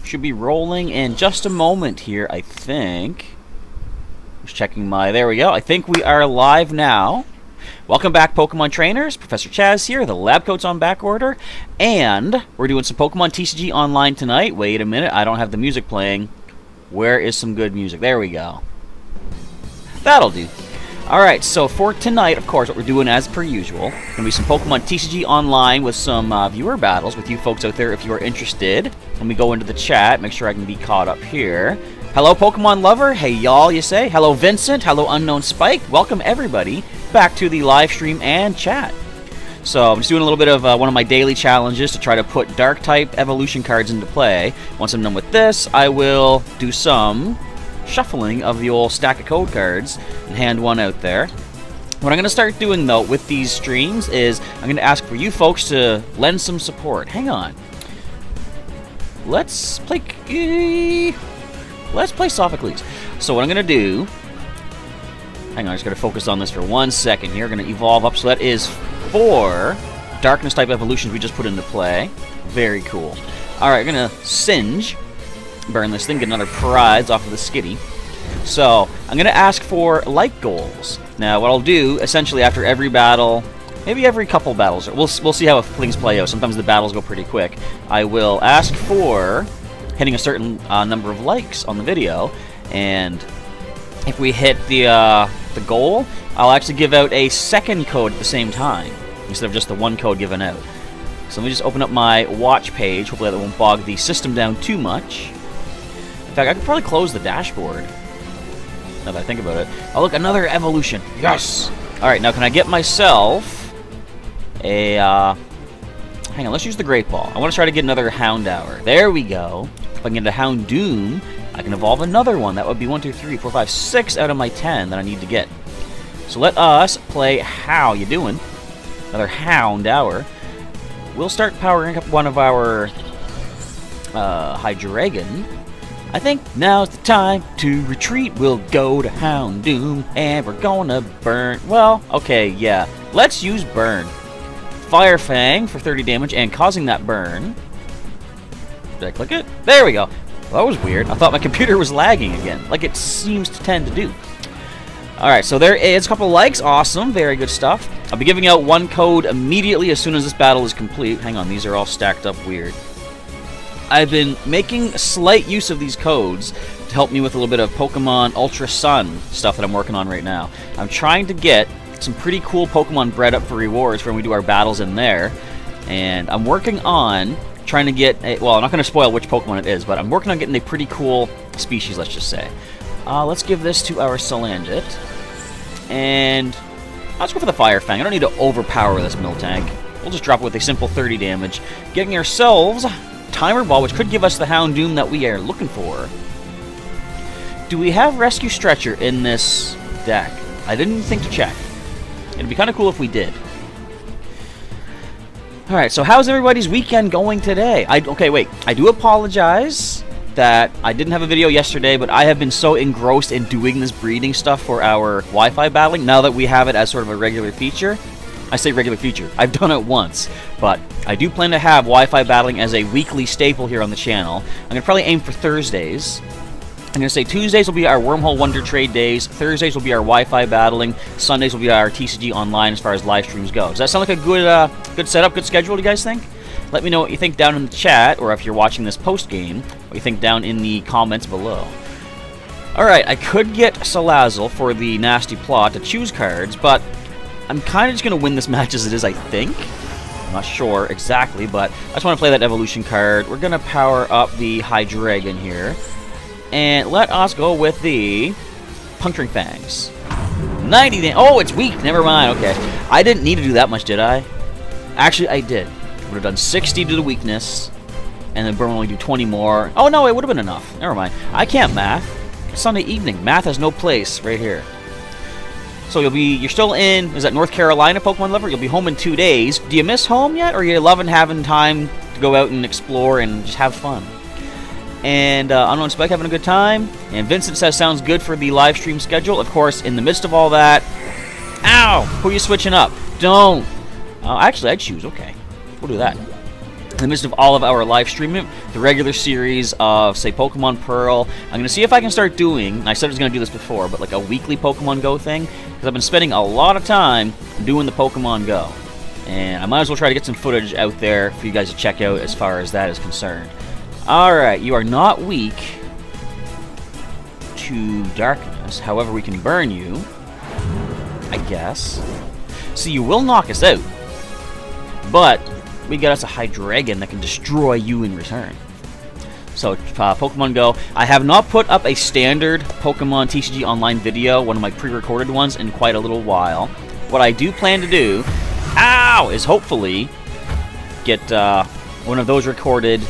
Should be rolling in just a moment here, I think. Just checking my... There we go. I think we are live now. Welcome back, Pokemon trainers. Professor Chaz here. The lab coat's on back order. And we're doing some Pokemon TCG Online tonight. Wait a minute. I don't have the music playing. Where is some good music? There we go. That'll do. Alright, so for tonight, of course, what we're doing as per usual, going to be some Pokemon TCG Online with some viewer battles with you folks out there if you are interested. Let me go into the chat, make sure I can be caught up here. Hello, Pokemon lover. Hey, y'all, you say. Hello, Vincent. Hello, Unknown Spike. Welcome, everybody, back to the live stream and chat. So I'm just doing a little bit of one of my daily challenges to try to put Dark-type evolution cards into play. Once I'm done with this, I will do some shuffling of the old stack of code cards and hand one out there. What I'm going to start doing, though, with these streams is I'm going to ask for you folks to lend some support. Hang on. Let's play Sophocles. So what I'm going to do... Hang on, I just got to focus on this for 1 second here. Going to evolve up. So that is 4 Darkness-type evolutions we just put into play. Very cool. Alright, going to Singe. Burn this thing, get another prize off of the skitty. So, I'm going to ask for like goals. Now, what I'll do, essentially, after every battle, maybe every couple battles, we'll see how things play out. Sometimes the battles go pretty quick. I will ask for hitting a certain number of likes on the video, and if we hit the goal, I'll actually give out a second code at the same time, instead of just the one code given out. So let me just open up my watch page. Hopefully that won't bog the system down too much. In fact, I could probably close the dashboard, now that I think about it. Oh, look, another evolution. Yes! Alright, now can I get myself a... hang on, let's use the Great Ball. I want to try to get another Houndour. There we go. If I can get a Houndoom, I can evolve another one. That would be 1, 2, 3, 4, 5, 6 out of my 10 that I need to get. So let us play How You Doing? Another Houndour. We'll start powering up one of our Hydreigon. I think now's the time to retreat. We'll go to Houndoom, and we're gonna burn... Well, okay, yeah. Let's use Burn. Fire Fang for 30 damage and causing that burn. Did I click it? There we go. Well, that was weird. I thought my computer was lagging again, like it seems to tend to do. Alright, so there is a couple likes. Awesome. Very good stuff. I'll be giving out one code immediately as soon as this battle is complete. Hang on, these are all stacked up weird. I've been making slight use of these codes to help me with a little bit of Pokemon Ultra Sun stuff that I'm working on right now. I'm trying to get some pretty cool Pokemon bred up for rewards for when we do our battles in there. And I'm working on trying to get a... Well, I'm not going to spoil which Pokemon it is, but I'm working on getting a pretty cool species, let's just say. Let's give this to our Salandit. And let's go for the Fire Fang. I don't need to overpower this Miltank. We'll just drop it with a simple 30 damage. Getting ourselves... Timer Ball, which could give us the Houndoom that we are looking for. Do we have Rescue Stretcher in this deck? I didn't think to check. It'd be kind of cool if we did. Alright, so how's everybody's weekend going today? Okay, wait. I do apologize that I didn't have a video yesterday, but I have been so engrossed in doing this breeding stuff for our Wi-Fi battling, now that we have it as sort of a regular feature. I say regular feature. I've done it once, but I do plan to have Wi-Fi battling as a weekly staple here on the channel. I'm going to probably aim for Thursdays. I'm going to say Tuesdays will be our Wormhole Wonder Trade days, Thursdays will be our Wi-Fi battling, Sundays will be our TCG Online as far as live streams go. Does that sound like a good setup, good schedule, do you guys think? Let me know what you think down in the chat, or if you're watching this post-game, what you think down in the comments below. Alright, I could get Salazzle for the nasty plot to choose cards, but I'm kind of just going to win this match as it is, I think. I'm not sure exactly, but I just want to play that evolution card. We're going to power up the Hydreigon here. And let us go with the Puncturing Fangs. 90 damage. Oh, it's weak. Never mind. Okay. I didn't need to do that much, did I? Actually, I did. Would have done 60 to the weakness. And then Burn will only do 20 more. Oh, no, it would have been enough. Never mind. I can't math. It's Sunday evening. Math has no place right here. So you're still in, is that North Carolina, Pokemon lover? You'll be home in 2 days. Do you miss home yet? Or are you loving having time to go out and explore and just have fun? And Unknown Spike having a good time. And Vincent says sounds good for the live stream schedule. Of course, in the midst of all that... Ow! Who are you switching up? Don't! Actually, I'd choose. Okay. We'll do that. in the midst of all of our live streaming, the regular series of, say, Pokemon Pearl. I'm going to see if I can start doing, I said I was going to do this before, but like a weekly Pokemon Go thing, because I've been spending a lot of time doing the Pokemon Go. And I might as well try to get some footage out there for you guys to check out as far as that is concerned. Alright, you are not weak to darkness. However, we can burn you, I guess. So you will knock us out. But we got us a Hydreigon that can destroy you in return. So, Pokemon Go. I have not put up a standard Pokemon TCG Online video, one of my pre-recorded ones, in quite a little while. What I do plan to do, is hopefully get one of those recorded.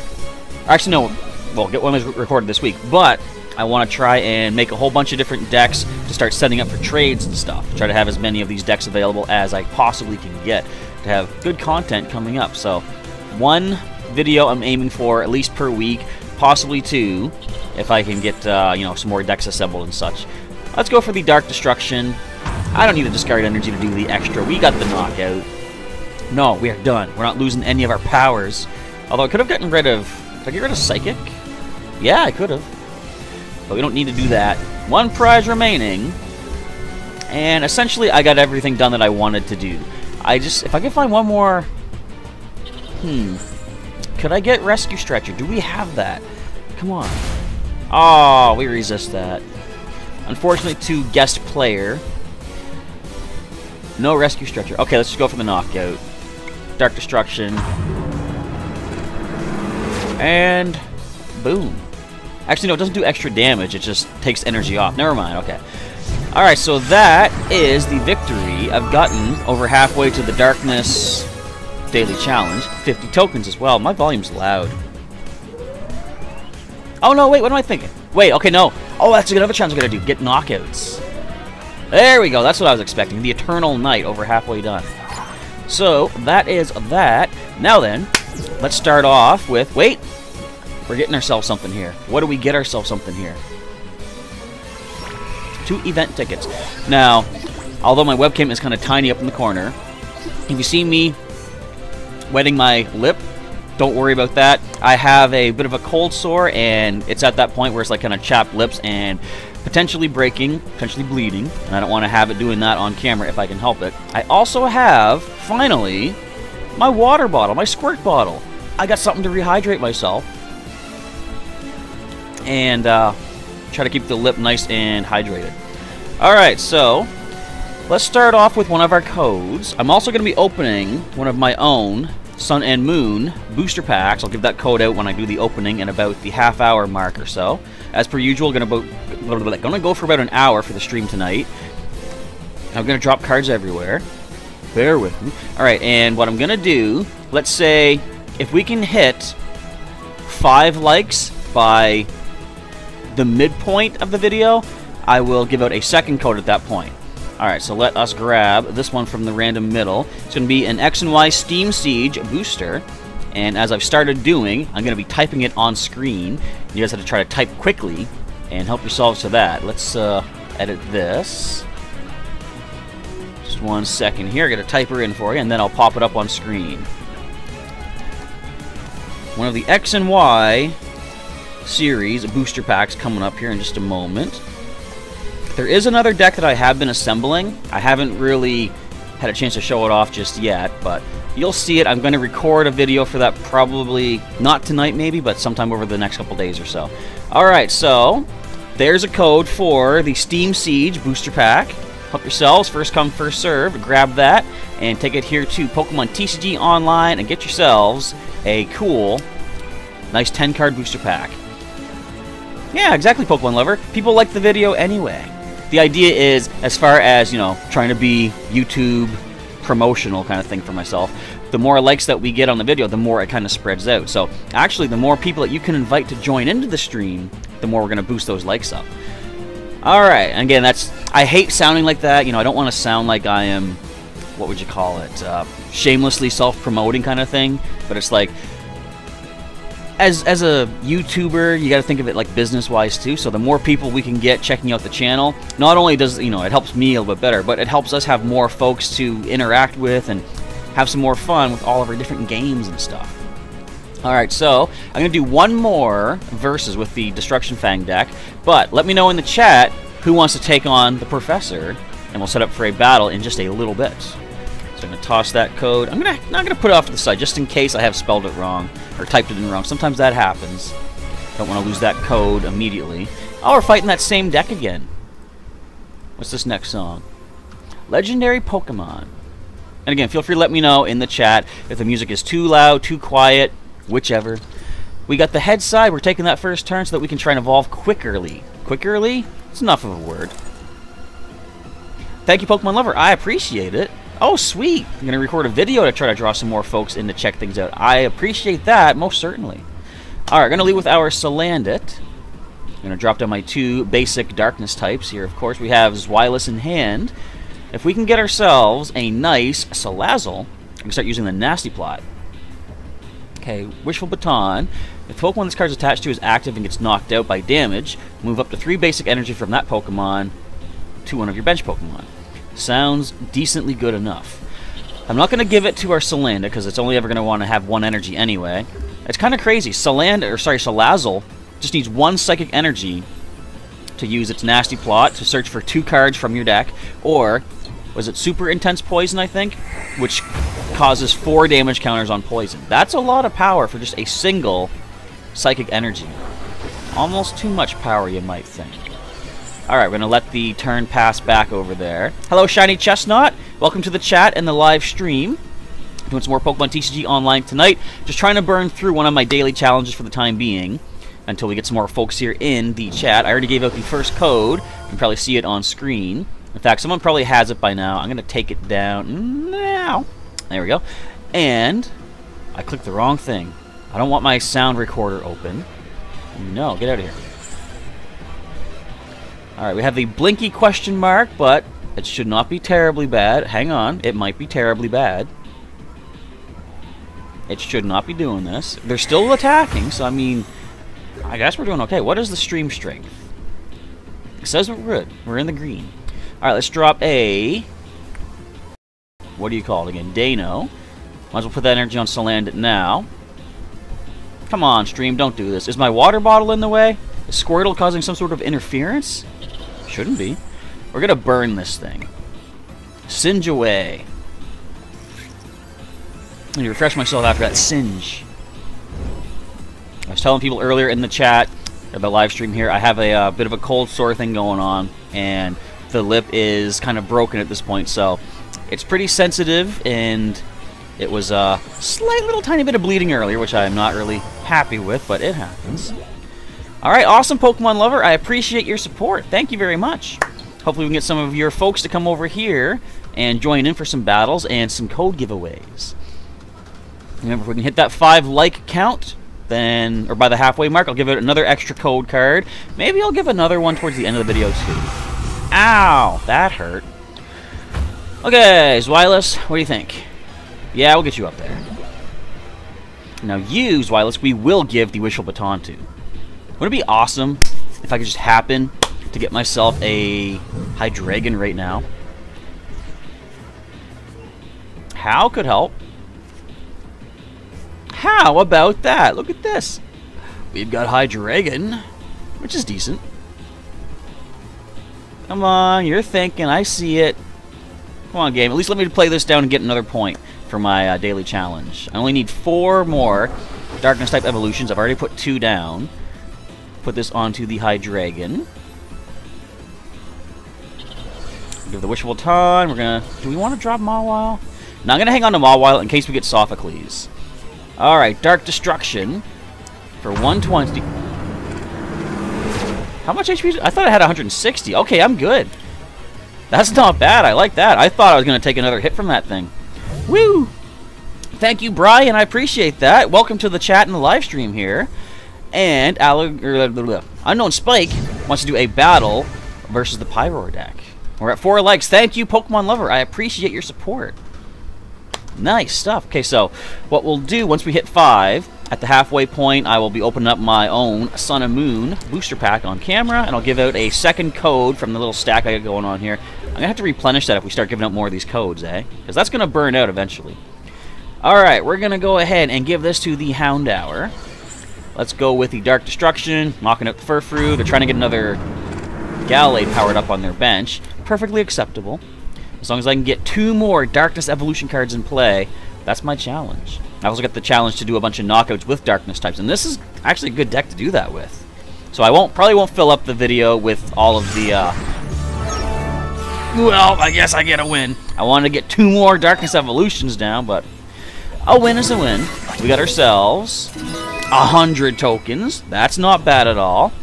Actually, no, well, get one of those recorded this week. But I want to try and make a whole bunch of different decks to start setting up for trades and stuff. Try to have as many of these decks available as I possibly can get to have good content coming up. So, one video I'm aiming for at least per week, possibly two, if I can get some more decks assembled and such. Let's go for the Dark Destruction. I don't need to discard energy to do the extra. We got the knockout. No, we are done. We're not losing any of our powers. Although I could have gotten rid of... Did I get rid of Psychic? Yeah, I could have. But we don't need to do that. One prize remaining. And essentially, I got everything done that I wanted to do. If I could find one more... Could I get Rescue Stretcher? Do we have that? Come on. Oh, we resist that. Unfortunately, to guest player. No Rescue Stretcher. Okay, let's just go for the knockout. Dark Destruction. And boom. Actually, no, it doesn't do extra damage. It just takes energy off. Never mind. Okay. Alright, so that is the victory. I've gotten over halfway to the Darkness Daily Challenge. 50 tokens as well. My volume's loud. Oh, no, wait, what am I thinking? Wait, okay, no. Oh, that's another challenge I gotta do. Get knockouts. There we go. That's what I was expecting. The Eternal Night, over halfway done. So, that is that. Now then, let's start off with... Wait! We're getting ourselves something here. What do we get ourselves something here? 2 event tickets. Now, although my webcam is kind of tiny up in the corner, if you see me wetting my lip, don't worry about that. I have a bit of a cold sore, and it's at that point where it's like kind of chapped lips and potentially breaking, potentially bleeding, and I don't want to have it doing that on camera if I can help it. I also have, finally, my water bottle, my squirt bottle. I got something to rehydrate myself. And try to keep the lip nice and hydrated. Alright, so let's start off with one of our codes. I'm also going to be opening one of my own Sun and Moon booster packs. I'll give that code out when I do the opening in about the half-hour mark or so. As per usual, gonna go for about an hour for the stream tonight. I'm going to drop cards everywhere. Bear with me. Alright, and what I'm going to do, let's say, if we can hit 5 likes by the midpoint of the video, I will give out a second code at that point. Alright, so let us grab this one from the random middle. It's going to be an X and Y Steam Siege booster. And as I've started doing, I'm going to be typing it on screen. You guys have to try to type quickly and help yourselves to that. Let's edit this. Just 1 second here. I got to type her in for you, and then I'll pop it up on screen. One of the X and Y series booster packs coming up here in just a moment. There is another deck that I have been assembling. I haven't really had a chance to show it off just yet, but you'll see it. I'm going to record a video for that, probably not tonight maybe, but sometime over the next couple days or so. Alright, so there's a code for the Steam Siege booster pack. Help yourselves, first come, first serve. Grab that and take it here to Pokemon TCG Online and get yourselves a cool, nice 10-card booster pack. Yeah, exactly, Pokemon lover. People like the video anyway. The idea is, as far as, trying to be YouTube promotional kind of thing for myself, the more likes that we get on the video, the more it kind of spreads out. So, actually, the more people that you can invite to join into the stream, the more we're going to boost those likes up. Alright, and again, I hate sounding like that. I don't want to sound like I am, what would you call it, shamelessly self-promoting kind of thing. But it's like, as a YouTuber, you got to think of it like business-wise too. So the more people we can get checking out the channel, not only does it helps me a little bit better, but it helps us have more folks to interact with and have some more fun with all of our different games and stuff. Alright, so I'm going to do one more versus with the Destruction Fang deck, but let me know in the chat who wants to take on the Professor, and we'll set up for a battle in just a little bit. So I'm going to toss that code. I'm not going to put it off to the side, just in case I have spelled it wrong, or typed it in wrong. Sometimes that happens. Don't want to lose that code immediately. Oh, we're fighting that same deck again. What's this next song? Legendary Pokemon. And again, feel free to let me know in the chat if the music is too loud, too quiet, whichever. We got the head side. We're taking that first turn so that we can try and evolve quickerly. Quickerly? It's enough of a word. Thank you, Pokemon Lover. I appreciate it. Oh, sweet. I'm going to record a video to try to draw some more folks in to check things out. I appreciate that, most certainly. Alright, going to lead with our Salandit. I'm going to drop down my 2 basic darkness types here. Of course, we have Zweilous in hand. If we can get ourselves a nice Salazzle, we can start using the Nasty Plot. Okay, Wishful Baton. If the Pokemon this card is attached to is active and gets knocked out by damage, move up to 3 basic energy from that Pokemon to one of your bench Pokemon. Sounds decently good enough. I'm not going to give it to our Salandit because it's only ever going to want to have 1 energy anyway. It's kind of crazy. Salazzle just needs 1 psychic energy to use its Nasty Plot to search for 2 cards from your deck, or was it Super Intense Poison, I think, which causes 4 damage counters on poison. That's a lot of power for just a single psychic energy. Almost too much power, you might think. Alright, we're going to let the turn pass back over there. Hello, Shiny Chestnut. Welcome to the chat and the live stream. Doing some more Pokemon TCG Online tonight. Just trying to burn through one of my daily challenges for the time being until we get some more folks here in the chat. I already gave out the first code. You can probably see it on screen. In fact, someone probably has it by now. I'm going to take it down now. There we go. And I clicked the wrong thing. I don't want my sound recorder open. No, get out of here. Alright, we have the blinky question mark, but it should not be terribly bad. Hang on, it might be terribly bad. It should not be doing this. They're still attacking, so I mean, I guess we're doing okay. What is the stream strength? It says we're good. We're in the green. Alright, let's drop a... what do you call it again? Dano. Might as well put that energy on Salandit now. Come on, stream, don't do this. Is my water bottle in the way? Is Squirtle causing some sort of interference? Shouldn't be. We're gonna burn this thing. Singe away. I need to refresh myself after that singe. I was telling people earlier in the chat, or the live stream here, I have a bit of a cold sore thing going on, and the lip is kind of broken at this point, so it's pretty sensitive, and it was a slight little tiny bit of bleeding earlier, which I'm not really happy with, but it happens. Alright, awesome Pokemon Lover. I appreciate your support. Thank you very much. Hopefully we can get some of your folks to come over here and join in for some battles and some code giveaways. Remember, if we can hit that 5 like count, then, or by the halfway mark, I'll give it another extra code card. Maybe I'll give another one towards the end of the video, too. Ow! That hurt. Okay, Zweilous, what do you think? Yeah, we'll get you up there. Now you, Zweilous, we will give the Wishful Baton to. Wouldn't it be awesome if I could just happen to get myself a Hydreigon right now? How could help? How about that? Look at this. We've got Hydreigon, which is decent. Come on, you're thinking. I see it. Come on, game. At least let me play this down and get another point for my daily challenge. I only need 4 more Darkness-type evolutions. I've already put 2 down. Put this onto the Hydreigon. Give the Wishful Baton. We're gonna... do we want to drop Mawile? No, I'm gonna hang on to Mawile in case we get Sophocles. Alright, Dark Destruction for 120. How much HP? I thought I had 160. Okay, I'm good. That's not bad. I like that. I thought I was going to take another hit from that thing. Woo! Thank you, Brian. I appreciate that. Welcome to the chat and the live stream here. And Unknown Spike wants to do a battle versus the Pyroar deck. We're at 4 likes. Thank you, Pokemon Lover. I appreciate your support. Nice stuff. Okay, so what we'll do once we hit 5, at the halfway point, I will be opening up my own Sun and Moon booster pack on camera, and I'll give out a second code from the little stack I got going on here. I'm going to have to replenish that if we start giving out more of these codes, eh? Because that's going to burn out eventually. Alright, we're going to go ahead and give this to the Houndour. Let's go with the Dark Destruction, knocking out the Furfrou. They're trying to get another Gallade powered up on their bench. Perfectly acceptable. As long as I can get 2 more Darkness Evolution cards in play, that's my challenge. I also got the challenge to do a bunch of knockouts with Darkness types, and this is actually a good deck to do that with. So I probably won't fill up the video with all of the, well, I guess I get a win. I wanted to get 2 more Darkness Evolutions down, but a win is a win. We got ourselves 100 tokens. That's not bad at all.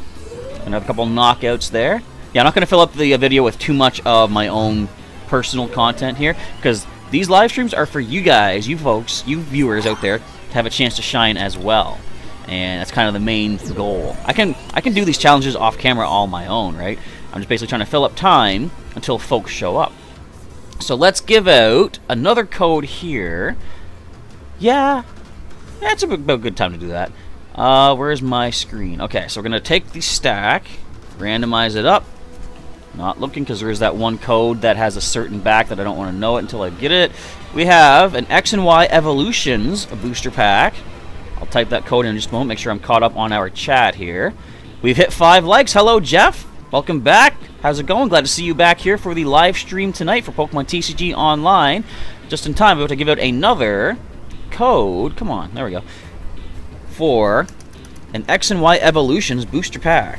And a couple knockouts there. Yeah, I'm not going to fill up the video with too much of my own personal content here, because these live streams are for you guys, you folks, you viewers out there, to have a chance to shine as well. And that's kind of the main goal. I can do these challenges off camera all my own, right? I'm just basically trying to fill up time until folks show up. So let's give out another code here. Yeah, it's about a good time to do that. Where's my screen? Okay, so we're going to take the stack, randomize it up. Not looking, because there is that one code that has a certain back that I don't want to know it until I get it. We have an X and Y Evolutions, a booster pack. I'll type that code in just a moment, make sure I'm caught up on our chat here. We've hit 5 likes. Hello, Jeff. Welcome back. How's it going? Glad to see you back here for the live stream tonight for Pokemon TCG Online. Just in time, I'm about to give out another code. Come on, there we go. For an X and Y Evolutions booster pack.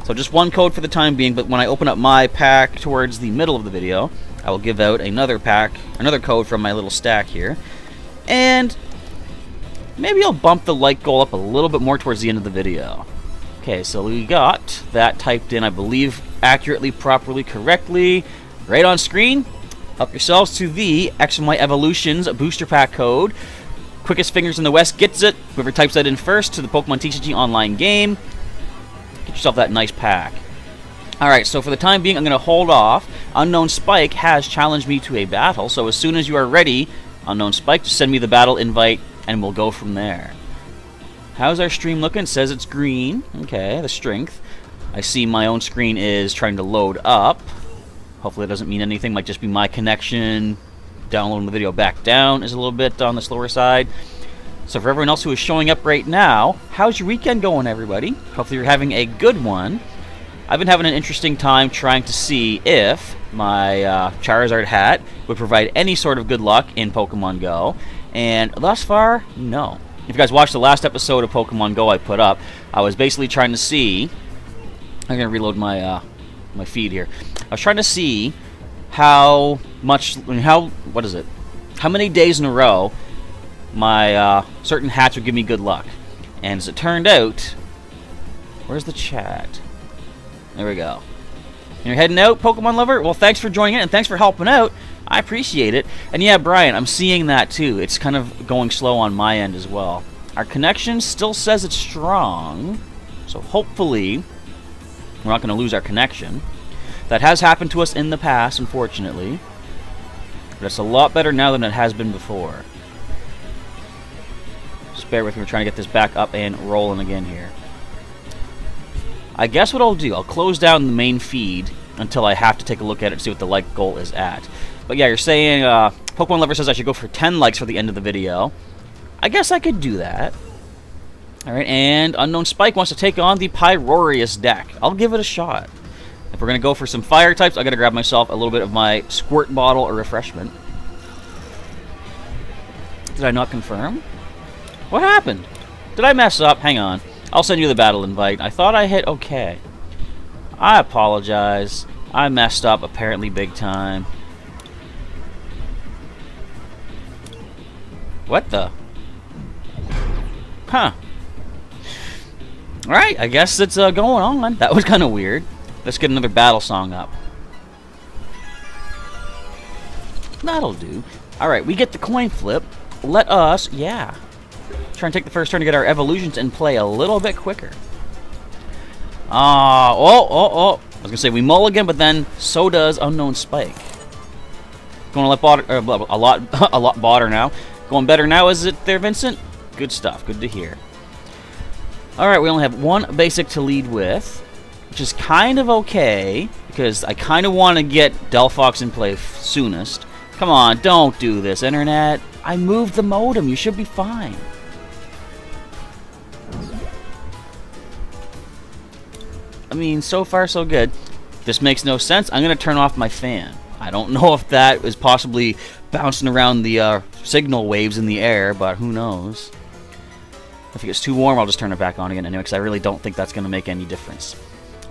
So just one code for the time being, but when I open up my pack towards the middle of the video, I will give out another code from my little stack here. And maybe I'll bump the like goal up a little bit more towards the end of the video. Okay, so we got that typed in, I believe, accurately, properly, correctly. Right on screen. Help yourselves to the X and Y Evolutions booster pack code. Quickest fingers in the West gets it. Whoever types that in first to the Pokemon TCG Online game. Get yourself that nice pack. Alright, so for the time being, I'm going to hold off. Unknown Spike has challenged me to a battle, so as soon as you are ready, Unknown Spike, just send me the battle invite, and we'll go from there. How's our stream looking? It says it's green. Okay, the strength. I see my own screen is trying to load up. Hopefully it doesn't mean anything. Might just be my connection. Downloading the video back down is a little bit on the slower side. So for everyone else who is showing up right now, how's your weekend going, everybody? Hopefully you're having a good one. I've been having an interesting time trying to see if my Charizard hat would provide any sort of good luck in Pokemon Go. And thus far, no. If you guys watched the last episode of Pokemon Go I put up, I was basically trying to see... I'm going to reload my my feed here. I was trying to see how many days in a row my certain hats would give me good luck. And as it turned out, where's the chat? There we go. You're heading out, Pokemon lover? Well, thanks for joining in, and thanks for helping out. I appreciate it. And yeah, Brian, I'm seeing that too. It's kind of going slow on my end as well. Our connection still says it's strong, so hopefully we're not going to lose our connection. That has happened to us in the past, unfortunately. But it's a lot better now than it has been before. Just bear with me, we're trying to get this back up and rolling again here. I guess what I'll do, I'll close down the main feed until I have to take a look at it and see what the like goal is at. But yeah, you're saying, Pokemon Lover says I should go for 10 likes for the end of the video. I guess I could do that. Alright, and Unknown Spike wants to take on the Pyroreus deck. I'll give it a shot. If we're going to go for some fire types, I got to grab myself a little bit of my squirt bottle or refreshment. Did I not confirm? What happened? Did I mess up? Hang on. I'll send you the battle invite. I thought I hit OK. I apologize. I messed up apparently big time. What the? Huh. Alright, I guess it's going on. That was kind of weird. Let's get another battle song up. That'll do. Alright, we get the coin flip. Let us, yeah. Try and take the first turn to get our evolutions in play a little bit quicker. I was going to say we mulligan, but then so does Unknown Spike. Going a lot better now. Going better now, is it there, Vincent? Good stuff. Good to hear. Alright, we only have one basic to lead with, which is kind of okay, because I kind of want to get Delphox in play soonest. Come on, don't do this, Internet. I moved the modem. You should be fine. I mean, so far so good. This makes no sense. I'm going to turn off my fan. I don't know if that is possibly bouncing around the signal waves in the air, but who knows. If it gets too warm, I'll just turn it back on again anyway, because I really don't think that's going to make any difference.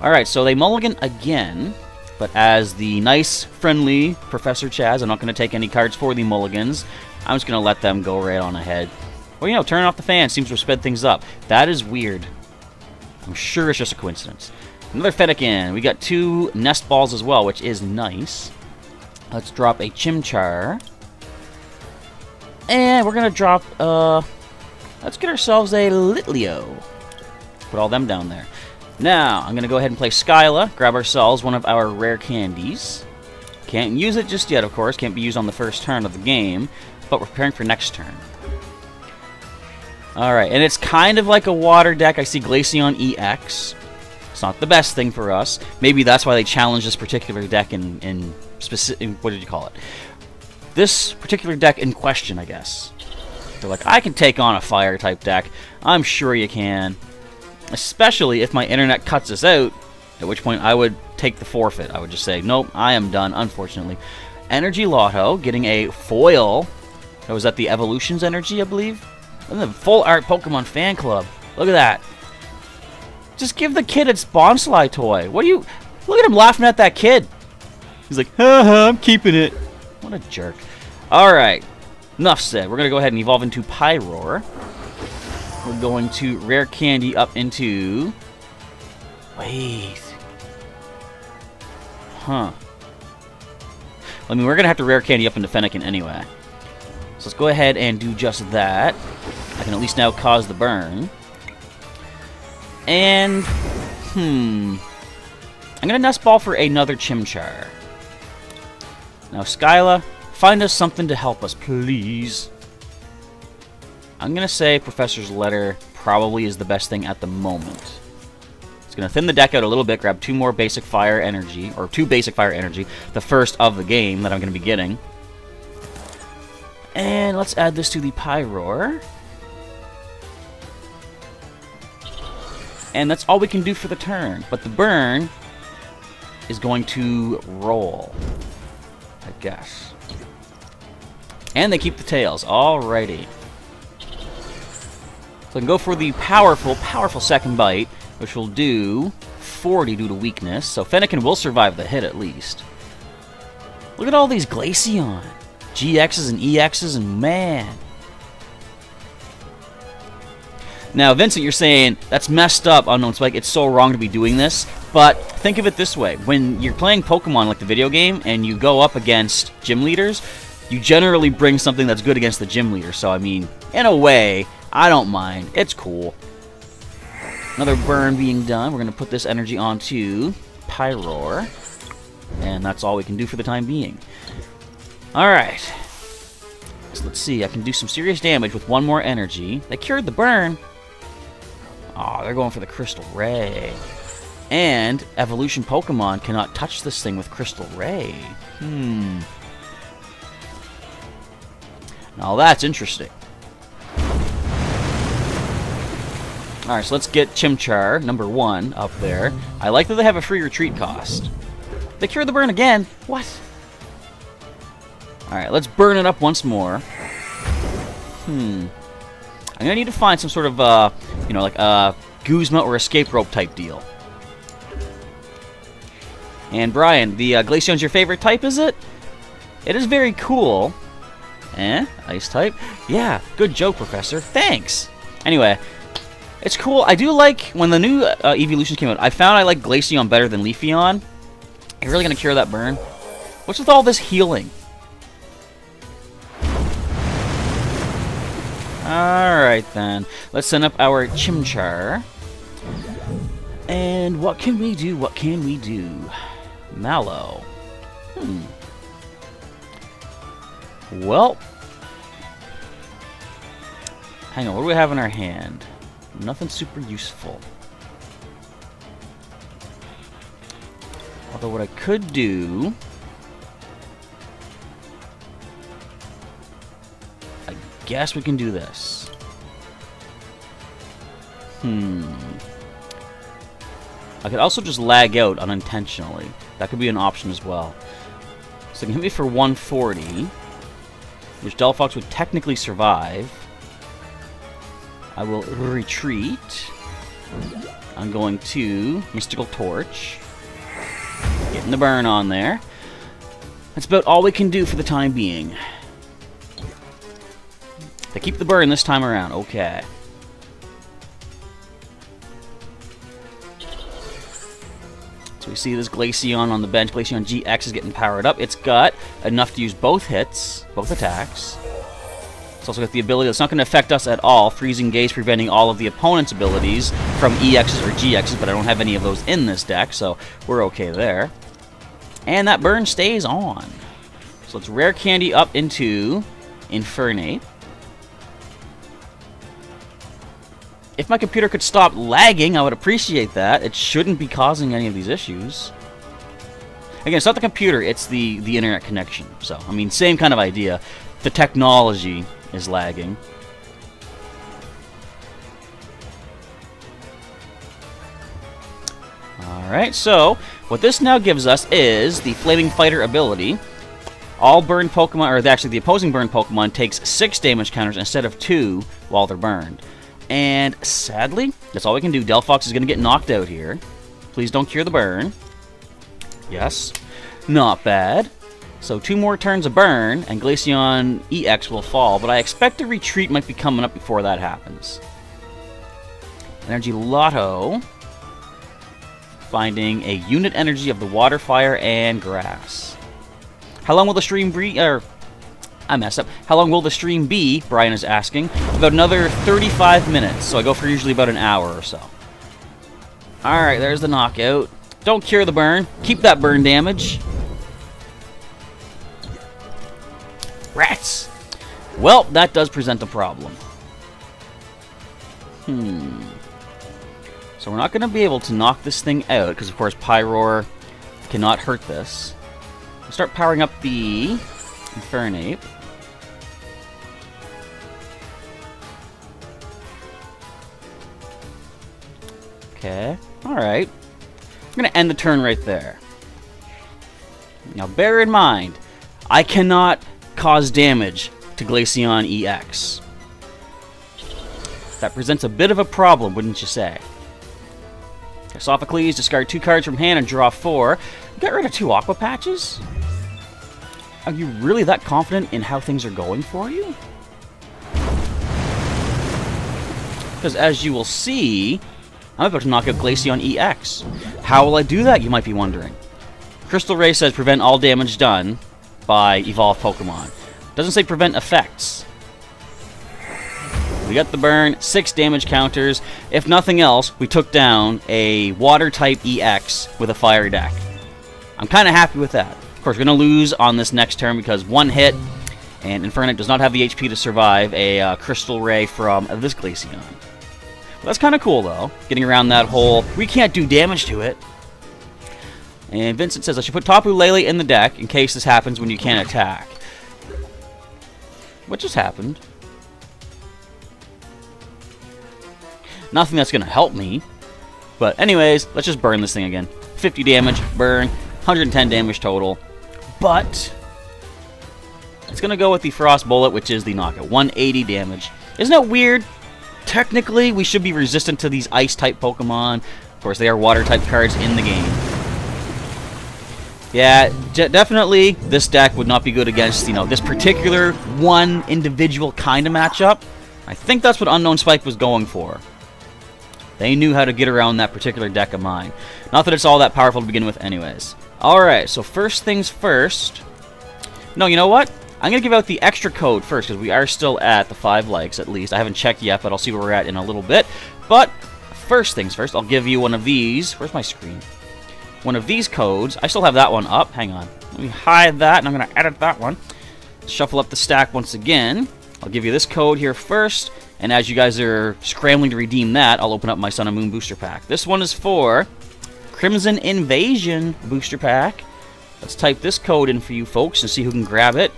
Alright, so they mulligan again, but as the nice, friendly Professor Chaz, I'm not going to take any cards for the mulligans. I'm just going to let them go right on ahead. Well, you know, turning off the fan seems to have sped things up. That is weird. I'm sure it's just a coincidence. Another Fennekin. We got 2 Nest Balls as well, which is nice. Let's drop a Chimchar. And we're going to drop, let's get ourselves a Litleo. Put all them down there. Now, I'm going to go ahead and play Skyla, grab ourselves one of our rare candies. Can't use it just yet, of course. Can't be used on the first turn of the game, but we're preparing for next turn. Alright, and it's kind of like a water deck. I see Glaceon EX. It's not the best thing for us. Maybe that's why they challenged this particular deck in specific... What did you call it? This particular deck in question, I guess. They're like, I can take on a fire-type deck. I'm sure you can. Especially if my internet cuts us out, at which point I would take the forfeit. I would just say, nope, I am done, unfortunately. Energy Lotto, getting a foil. That was at the Evolutions Energy, I believe. And the Full Art Pokemon Fan Club. Look at that. Just give the kid its Bonsly toy. What are you... Look at him laughing at that kid. He's like, haha, I'm keeping it. What a jerk. Alright. Enough said. We're going to go ahead and evolve into Pyroar. We're going to Rare Candy up into... Wait. Huh. I mean, we're going to have to Rare Candy up into Fennekin anyway. So let's go ahead and do just that. I can at least now cause the burn. And... I'm going to Nest Ball for another Chimchar. Now, Skyla, find us something to help us, please. I'm going to say Professor's Letter probably is the best thing at the moment. It's going to thin the deck out a little bit, grab 2 more basic fire energy, or 2 basic fire energy, the first of the game that I'm going to be getting. And let's add this to the Pyroar. And that's all we can do for the turn. But the burn is going to roll, I guess. And they keep the tails. Alrighty. So I can go for the powerful, powerful second bite, which will do 40 due to weakness. So Fennekin will survive the hit at least. Look at all these Glaceon. GXs and EXs, and man. Now, Vincent, you're saying, that's messed up, Unknown Spike. It's so wrong to be doing this. But think of it this way. When you're playing Pokemon like the video game, and you go up against gym leaders, you generally bring something that's good against the gym leader. So, I mean, in a way, I don't mind. It's cool. Another burn being done. We're going to put this energy onto Pyroar. And that's all we can do for the time being. Alright. So let's see. I can do some serious damage with 1 more energy. They cured the burn. Oh, they're going for the Crystal Ray. And Evolution Pokemon cannot touch this thing with Crystal Ray. Now that's interesting. Alright, so let's get Chimchar, number 1, up there. I like that they have a free retreat cost. They cured the burn again. What? Alright, let's burn it up once more. I'm gonna need to find some sort of, you know, like a Guzma or Escape Rope type deal. And Brian, the Glaceon's your favorite type, is it? It is very cool. Ice type? Yeah, good joke, Professor. Thanks! Anyway, it's cool. I do like, when the new evolutions came out, I found I like Glaceon better than Leafeon. You're really gonna cure that burn? What's with all this healing? Alright then. Let's send up our Chimchar. And what can we do? What can we do? Mallow. Well. Hang on, what do we have in our hand? Nothing super useful. Although what I could do... guess we can do this. I could also just lag out unintentionally. That could be an option as well. So it can hit me for 140, which Delphox would technically survive. I will retreat. I'm going to Mystical Torch. Getting the burn on there. That's about all we can do for the time being. They keep the burn this time around. Okay. So we see this Glaceon on the bench. Glaceon GX is getting powered up. It's got enough to use both hits, both attacks. It's also got the ability that's not going to affect us at all. Freezing Gaze preventing all of the opponent's abilities from EXs or GXs, but I don't have any of those in this deck, so we're okay there. And that burn stays on. So let's Rare Candy up into Infernape. If my computer could stop lagging, I would appreciate that. It shouldn't be causing any of these issues. Again, it's not the computer, it's the internet connection. So, I mean, same kind of idea. The technology is lagging. Alright, so what this now gives us is the Flaming Fighter ability. All burned Pokemon, or actually the opposing burned Pokemon, takes 6 damage counters instead of 2 while they're burned. And sadly, that's all we can do. Delphox is going to get knocked out here. Please don't cure the burn. Yes. Not bad. So 2 more turns of burn, and Glaceon EX will fall, but I expect a retreat might be coming up before that happens. Energy Lotto. Finding a unit energy of the Water, Fire, and Grass. How long will the stream be? I messed up. How long will the stream be? Brian is asking. About another 35 minutes, so I go for usually about an hour or so. Alright, there's the knockout. Don't cure the burn. Keep that burn damage. Rats! Well, that does present a problem. So we're not going to be able to knock this thing out, because of course Pyroar cannot hurt this. We'll start powering up the Infernape. Okay, alright. I'm going to end the turn right there. Now bear in mind, I cannot cause damage to Glaceon EX. That presents a bit of a problem, wouldn't you say? Sophocles, discard 2 cards from hand and draw 4. Get rid of 2 Aqua Patches? Are you really that confident in how things are going for you? Because as you will see, I'm about to knock out Glaceon EX. How will I do that, you might be wondering? Crystal Ray says prevent all damage done by evolved Pokemon. Doesn't say prevent effects. We got the burn, 6 damage counters. If nothing else, we took down a Water-type EX with a Fire deck. I'm kind of happy with that. Of course, we're going to lose on this next turn because 1 hit, and Infernape does not have the HP to survive a Crystal Ray from this Glaceon. But that's kind of cool, though, getting around that whole, we can't do damage to it. And Vincent says, I should put Tapu Lele in the deck in case this happens when you can't attack. What just happened? Nothing that's going to help me. But anyways, let's just burn this thing again. 50 damage, burn, 110 damage total. But it's going to go with the Frost Bullet, which is the knockout. 180 damage. Isn't that weird? Technically, we should be resistant to these Ice-type Pokemon. Of course, they are Water-type cards in the game. Yeah, definitely this deck would not be good against, you know, this particular one individual kind of matchup. I think that's what Unknown Spike was going for. They knew how to get around that particular deck of mine. Not that it's all that powerful to begin with anyways. Alright, so first things first. No, you know what? I'm going to give out the extra code first, because we are still at the 5 likes at least. I haven't checked yet, but I'll see where we're at in a little bit. But first things first, I'll give you one of these. Where's my screen? One of these codes. I still have that one up. Hang on. Let me hide that, and I'm going to edit that one. Shuffle up the stack once again. I'll give you this code here first, and as you guys are scrambling to redeem that, I'll open up my Sun and Moon Booster Pack. This one is for Crimson Invasion Booster Pack. Let's type this code in for you folks and see who can grab it.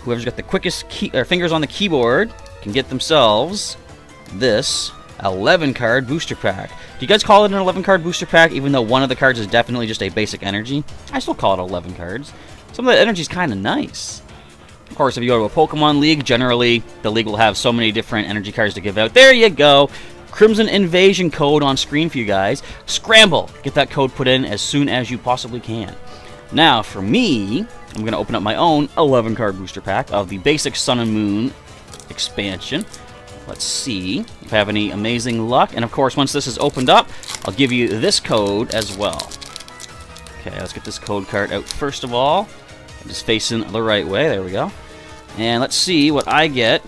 whoever's got the quickest fingers on the keyboard can get themselves this 11-card booster pack. Do you guys call it an 11-card booster pack, even though one of the cards is definitely just a basic energy? I still call it 11 cards. Some of that energy is kind of nice. Of course, if you go to a Pokemon League, generally the league will have so many different energy cards to give out. There you go. Crimson Invasion code on screen for you guys. Scramble. Get that code put in as soon as you possibly can. Now, for me, I'm going to open up my own 11-card booster pack of the basic Sun and Moon expansion. Let's see if I have any amazing luck. And of course, once this is opened up, I'll give you this code as well. Okay, let's get this code card out first of all. Just facing the right way. There we go. And let's see what I get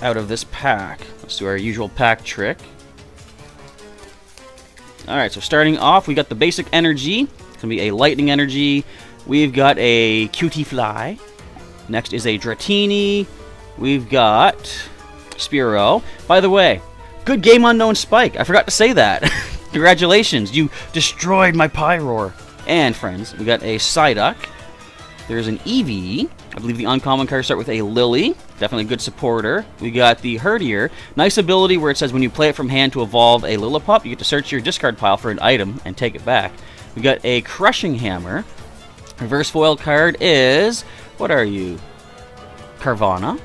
out of this pack. Let's do our usual pack trick. Alright, so starting off, we got the basic energy. It's going to be a lightning energy. We've got a Cutie Fly. Next is a Dratini. We've got Spearow. By the way, good game Unknown Spike. I forgot to say that. Congratulations, you destroyed my Pyroar. And friends, we got a Psyduck. There's an Eevee. I believe the uncommon cards start with a Lily. Definitely a good supporter. We got the Herdier. Nice ability where it says when you play it from hand to evolve a Lillipup, you get to search your discard pile for an item and take it back. We got a Crushing Hammer. Reverse foil card is, what are you? Carvana.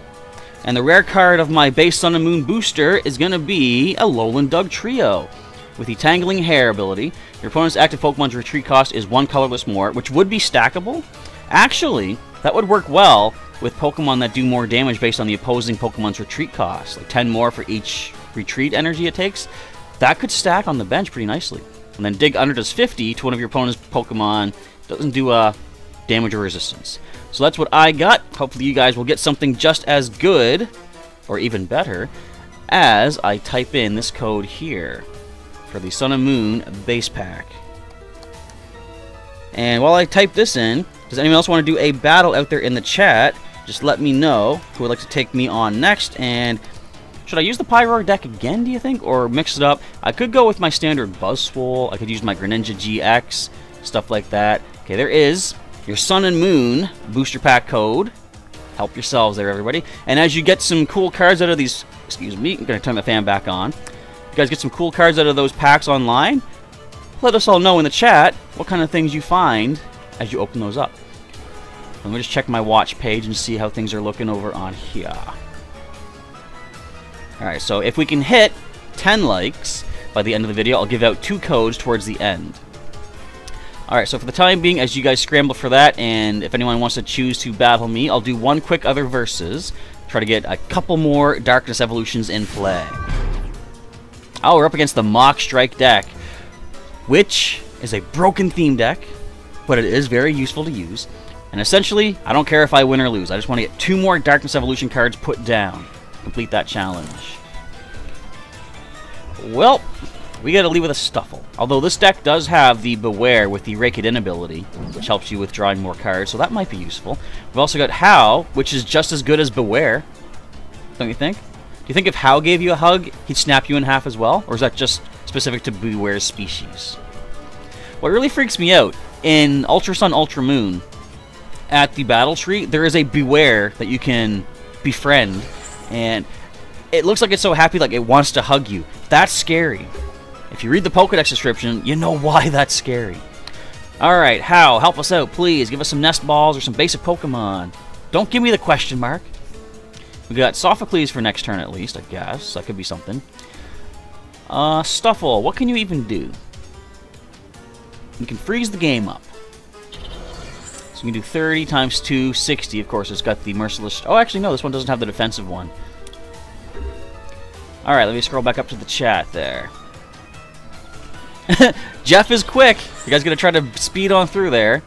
And the rare card of my base Sun and Moon booster is going to be a Alolan Dugtrio. With the Tangling Hair ability, your opponent's active Pokemon's retreat cost is 1 colorless more, which would be stackable. Actually, that would work well with Pokemon that do more damage based on the opposing Pokemon's retreat cost. Like 10 more for each retreat energy it takes. That could stack on the bench pretty nicely. And then Dig Under does 50 to one of your opponent's Pokemon. Doesn't do damage or resistance. So that's what I got. Hopefully you guys will get something just as good, or even better, as I type in this code here for the Sun and Moon base pack. And while I type this in, does anyone else want to do a battle out there in the chat? Just let me know who would like to take me on next. And should I use the Pyroar deck again, do you think? Or mix it up? I could go with my standard Buzzwole. I could use my Greninja GX. Stuff like that. Okay, there is your Sun and Moon booster pack code. Help yourselves there, everybody. And as you get some cool cards out of these... Excuse me, I'm going to turn the fan back on. You guys get some cool cards out of those packs online. Let us all know in the chat what kind of things you find as you open those up. Let me just check my watch page and see how things are looking over on here. Alright, so if we can hit 10 likes by the end of the video, I'll give out 2 codes towards the end. Alright, so for the time being, as you guys scramble for that, and if anyone wants to choose to battle me, I'll do one quick other versus. Try to get a couple more Darkness Evolutions in play. Oh, we're up against the Mock Strike deck, which is a broken theme deck, but it is very useful to use. And essentially, I don't care if I win or lose. I just want to get 2 more Darkness Evolution cards put down. Complete that challenge. Well, we gotta leave with a Stuffle. Although this deck does have the Beware with the Rake It In ability, which helps you with drawing more cards, so that might be useful. We've also got How, which is just as good as Beware. Don't you think? Do you think if How gave you a hug, he'd snap you in half as well? Or is that just specific to Beware's species? What really freaks me out, in Ultra Sun, Ultra Moon, at the battle tree, there is a Beware that you can befriend, and it looks like it's so happy, like it wants to hug you. That's scary. If you read the Pokédex description, you know why that's scary. Alright, How, help us out, please. Give us some Nest Balls or some basic Pokemon. Don't give me the question mark. We got Sophocles for next turn at least, I guess. That could be something. Stuffle, what can you even do? You can freeze the game up. So you can do 30 times 2, 60. Of course, it's got the Merciless... Oh, actually, no, this one doesn't have the defensive one. Alright, let me scroll back up to the chat there. Jeff is quick. You guys gonna try to speed on through there.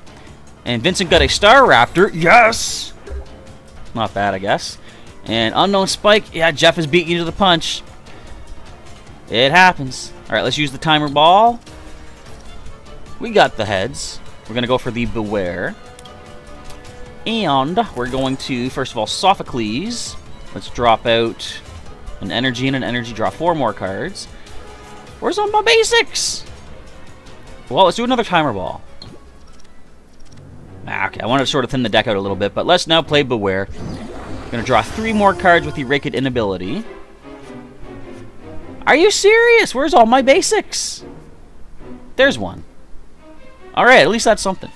And Vincent got a Staraptor. Yes! Not bad, I guess. And Unknown Spike. Yeah, Jeff is beating you to the punch. It happens. Alright, let's use the Timer Ball. We got the heads. We're gonna go for the Beware. And we're going to, first of all, Sophocles. Let's drop out an energy and an energy. Draw 4 more cards. Where's all my basics? Well, let's do another Timer Ball. Okay, I wanted to sort of thin the deck out a little bit, but let's now play Beware. I'm going to draw 3 more cards with the Rake It In ability. Are you serious? Where's all my basics? There's one. Alright, at least that's something.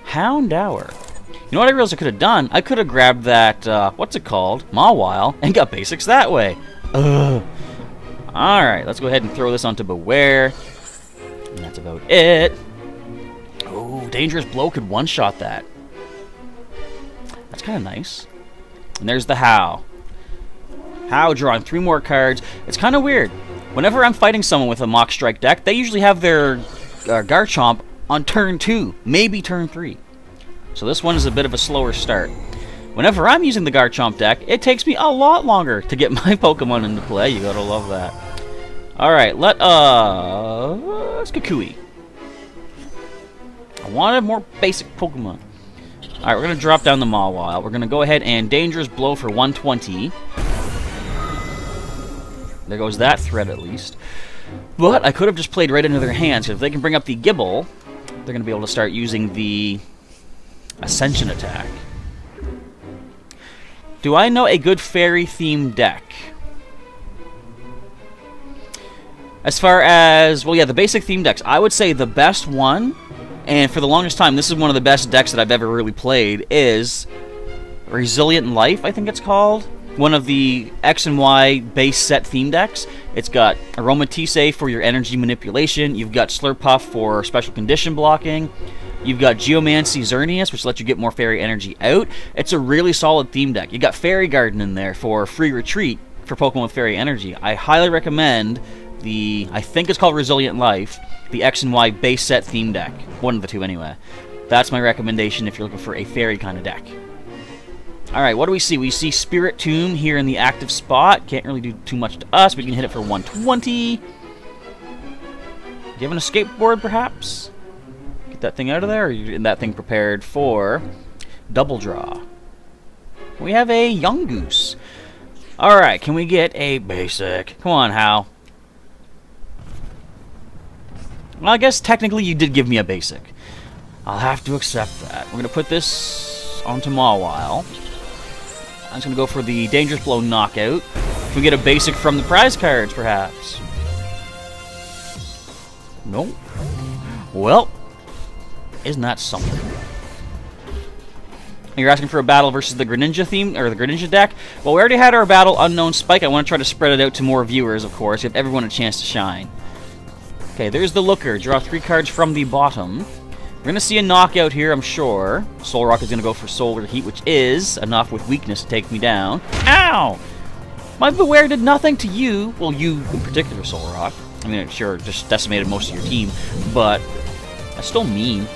Houndour. You know what I realized I could have done? I could have grabbed that, what's it called? Mawile, and got basics that way. Ugh. Alright, let's go ahead and throw this onto Beware. And that's about it. Oh, Dangerous Blow could one-shot that. That's kind of nice. And there's the How. How, drawing 3 more cards. It's kind of weird. Whenever I'm fighting someone with a Mock Strike deck, they usually have their Garchomp on turn 2, maybe turn 3. So this one is a bit of a slower start. Whenever I'm using the Garchomp deck, it takes me a lot longer to get my Pokemon into play. You gotta love that. Alright, let's Kukui. I wanted more basic Pokemon. Alright, we're gonna drop down the Mawile. We're gonna go ahead and Dangerous Blow for 120. There goes that threat at least. But I could have just played right into their hands. If they can bring up the Gibble, they're going to be able to start using the Ascension attack. Do I know a good fairy-themed deck? As far as, well, yeah, the basic theme decks, I would say the best one, and for the longest time, this is one of the best decks that I've ever really played, is Resilient Life, I think it's called. One of the X and Y base set theme decks. It's got Aromatisse for your energy manipulation. You've got Slurpuff for special condition blocking. You've got Geomancy Xerneas, which lets you get more fairy energy out. It's a really solid theme deck. You got Fairy Garden in there for free retreat for Pokemon with fairy energy. I highly recommend the, I think it's called Resilient Life, the X and Y base set theme deck. One of the two anyway. That's my recommendation if you're looking for a fairy kind of deck. Alright, what do we see? We see Spirit Tomb here in the active spot. Can't really do too much to us. We can hit it for 120. Do you have an escape board, perhaps? Get that thing out of there, or are you getting that thing prepared for double draw? We have a Yungoos. Alright, can we get a basic? Come on, Hal. Well, I guess technically you did give me a basic. I'll have to accept that. We're going to put this onto Mawile. I'm just going to go for the Dangerous Blow knockout. Can we get a basic from the prize cards, perhaps? Nope. Well, isn't that something? You're asking for a battle versus the Greninja theme, or the Greninja deck? Well, we already had our battle, Unknown Spike. I want to try to spread it out to more viewers, of course. Give everyone a chance to shine. Okay, there's the Looker. Draw 3 cards from the bottom. We're going to see a knockout here, I'm sure. Solrock is going to go for Solar Heat, which is enough with weakness to take me down. Ow! My Beware did nothing to you. Well, you in particular, Solrock. I mean, it sure just decimated most of your team, but that's still mean.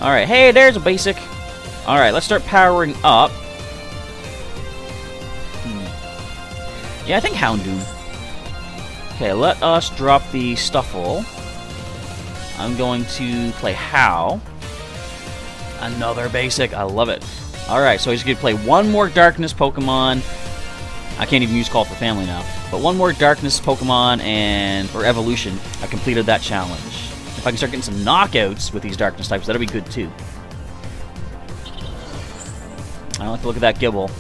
Alright, hey, there's a basic. Alright, let's start powering up. Yeah, I think Houndoom. Okay, let us drop the Stuffle. I'm going to play How. Another basic. I love it. Alright, so he's going to play one more Darkness Pokemon. I can't even use Call for Family now. But one more Darkness Pokemon or Evolution. I completed that challenge. If I can start getting some knockouts with these Darkness types, that'll be good too. I like to look at that Gibble.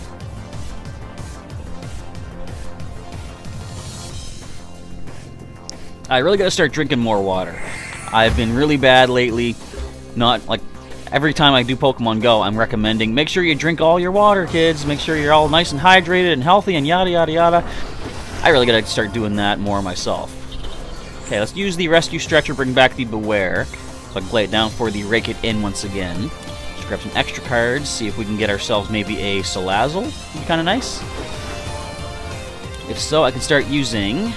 I really got to start drinking more water. I've been really bad lately. Not like every time I do Pokemon Go, I'm recommending make sure you drink all your water, kids. Make sure you're all nice and hydrated and healthy and yada yada yada. I really got to start doing that more myself. Okay, let's use the Rescue Stretcher, bring back the Beware, so I can play it down for the Rake It In once again. Just grab some extra cards, see if we can get ourselves maybe a Salazzle. Would be kind of nice. If so, I can start using.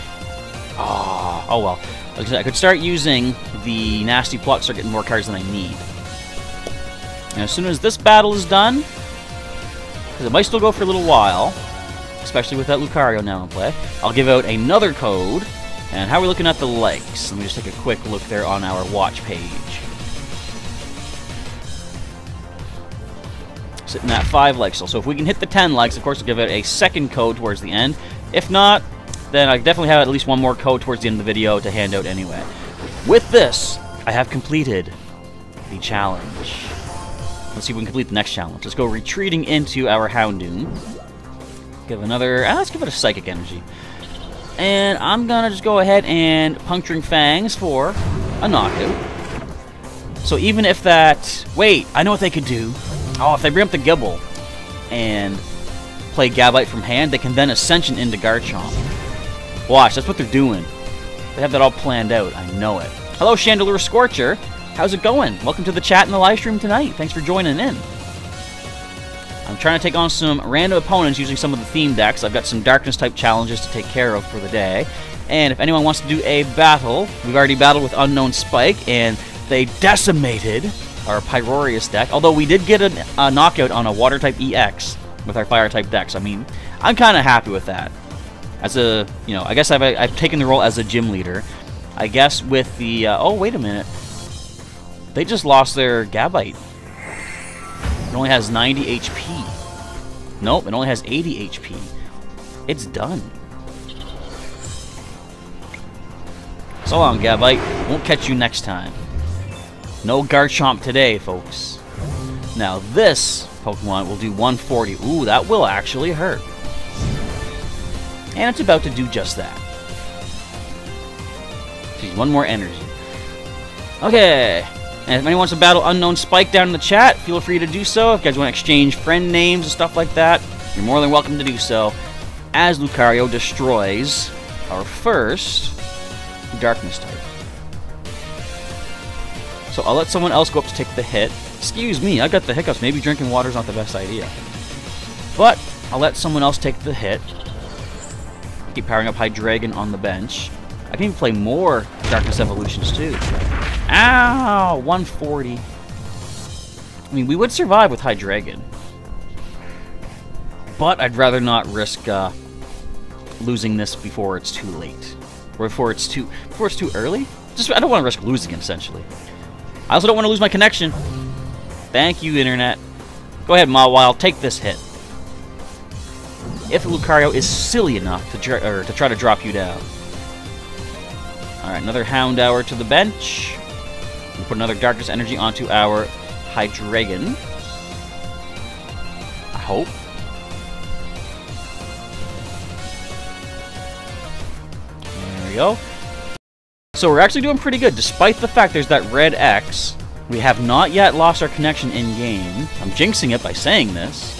Oh well. I could start using the Nasty Plot, start getting more cards than I need. And as soon as this battle is done, because it might still go for a little while, especially with that Lucario now in play, I'll give out another code. And how are we looking at the likes? Let me just take a quick look there on our watch page. Sitting at 5 likes still. So if we can hit the 10 likes, of course, we'll give out a second code towards the end. If not, then I definitely have at least one more code towards the end of the video to hand out anyway. With this, I have completed the challenge. Let's see if we can complete the next challenge. Let's go retreating into our Houndoom. Give another... let's give it a Psychic Energy. And I'm gonna just go ahead and Puncturing Fangs for a knockout. So even if that... Wait, I know what they could do. Oh, if they bring up the Gibble and play Gabite from hand, they can then Ascension into Garchomp. Watch, that's what they're doing. They have that all planned out. I know it. Hello, Chandelier Scorcher. How's it going? Welcome to the chat and the live stream tonight. Thanks for joining in. I'm trying to take on some random opponents using some of the theme decks. I've got some Darkness-type challenges to take care of for the day. And if anyone wants to do a battle, we've already battled with Unknown Spike, and they decimated our Pyroreus deck. Although we did get a knockout on a Water-type EX with our Fire-type decks. I mean, I'm kind of happy with that. As a, you know, I guess I've taken the role as a gym leader. I guess with the, oh, wait a minute. They just lost their Gabite. It only has 90 HP. Nope, it only has 80 HP. It's done. So long, Gabite. Won't catch you next time. No Garchomp today, folks. Now, this Pokemon will do 140. Ooh, that will actually hurt. And it's about to do just that. Geez, one more energy. Okay. And if anyone wants to battle Unknown Spike down in the chat, feel free to do so. If you guys want to exchange friend names and stuff like that, you're more than welcome to do so. As Lucario destroys our first Darkness type. So I'll let someone else go up to take the hit. Excuse me, I got the hiccups. Maybe drinking water is not the best idea. But I'll let someone else take the hit. Keep powering up Hydreigon on the bench. I can even play more Darkness Evolutions too. Ow! 140. I mean, we would survive with Hydreigon. But I'd rather not risk losing this before it's too late. Or before it's too early? Just I don't want to risk losing it, essentially. I also don't want to lose my connection. Thank you, Internet. Go ahead, Mawile, take this hit. If Lucario is silly enough to try to drop you down. Alright, another Houndour to the bench. We'll put another Darkness Energy onto our Hydreigon. I hope. There we go. So we're actually doing pretty good, despite the fact there's that red X. We have not yet lost our connection in-game. I'm jinxing it by saying this.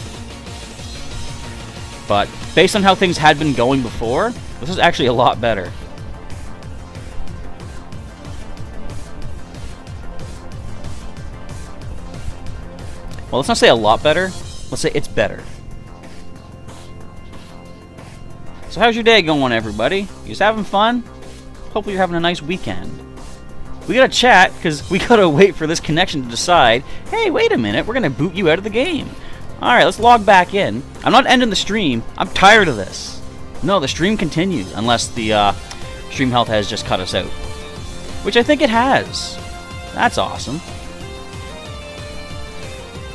But based on how things had been going before, this is actually a lot better. Well, let's not say a lot better. Let's say it's better. So how's your day going, everybody? You just having fun? Hopefully you're having a nice weekend. We gotta chat, because we gotta wait for this connection to decide, hey, wait a minute, we're gonna boot you out of the game. Alright, let's log back in. I'm not ending the stream. I'm tired of this. No, the stream continues, unless the stream health has just cut us out. Which I think it has. That's awesome.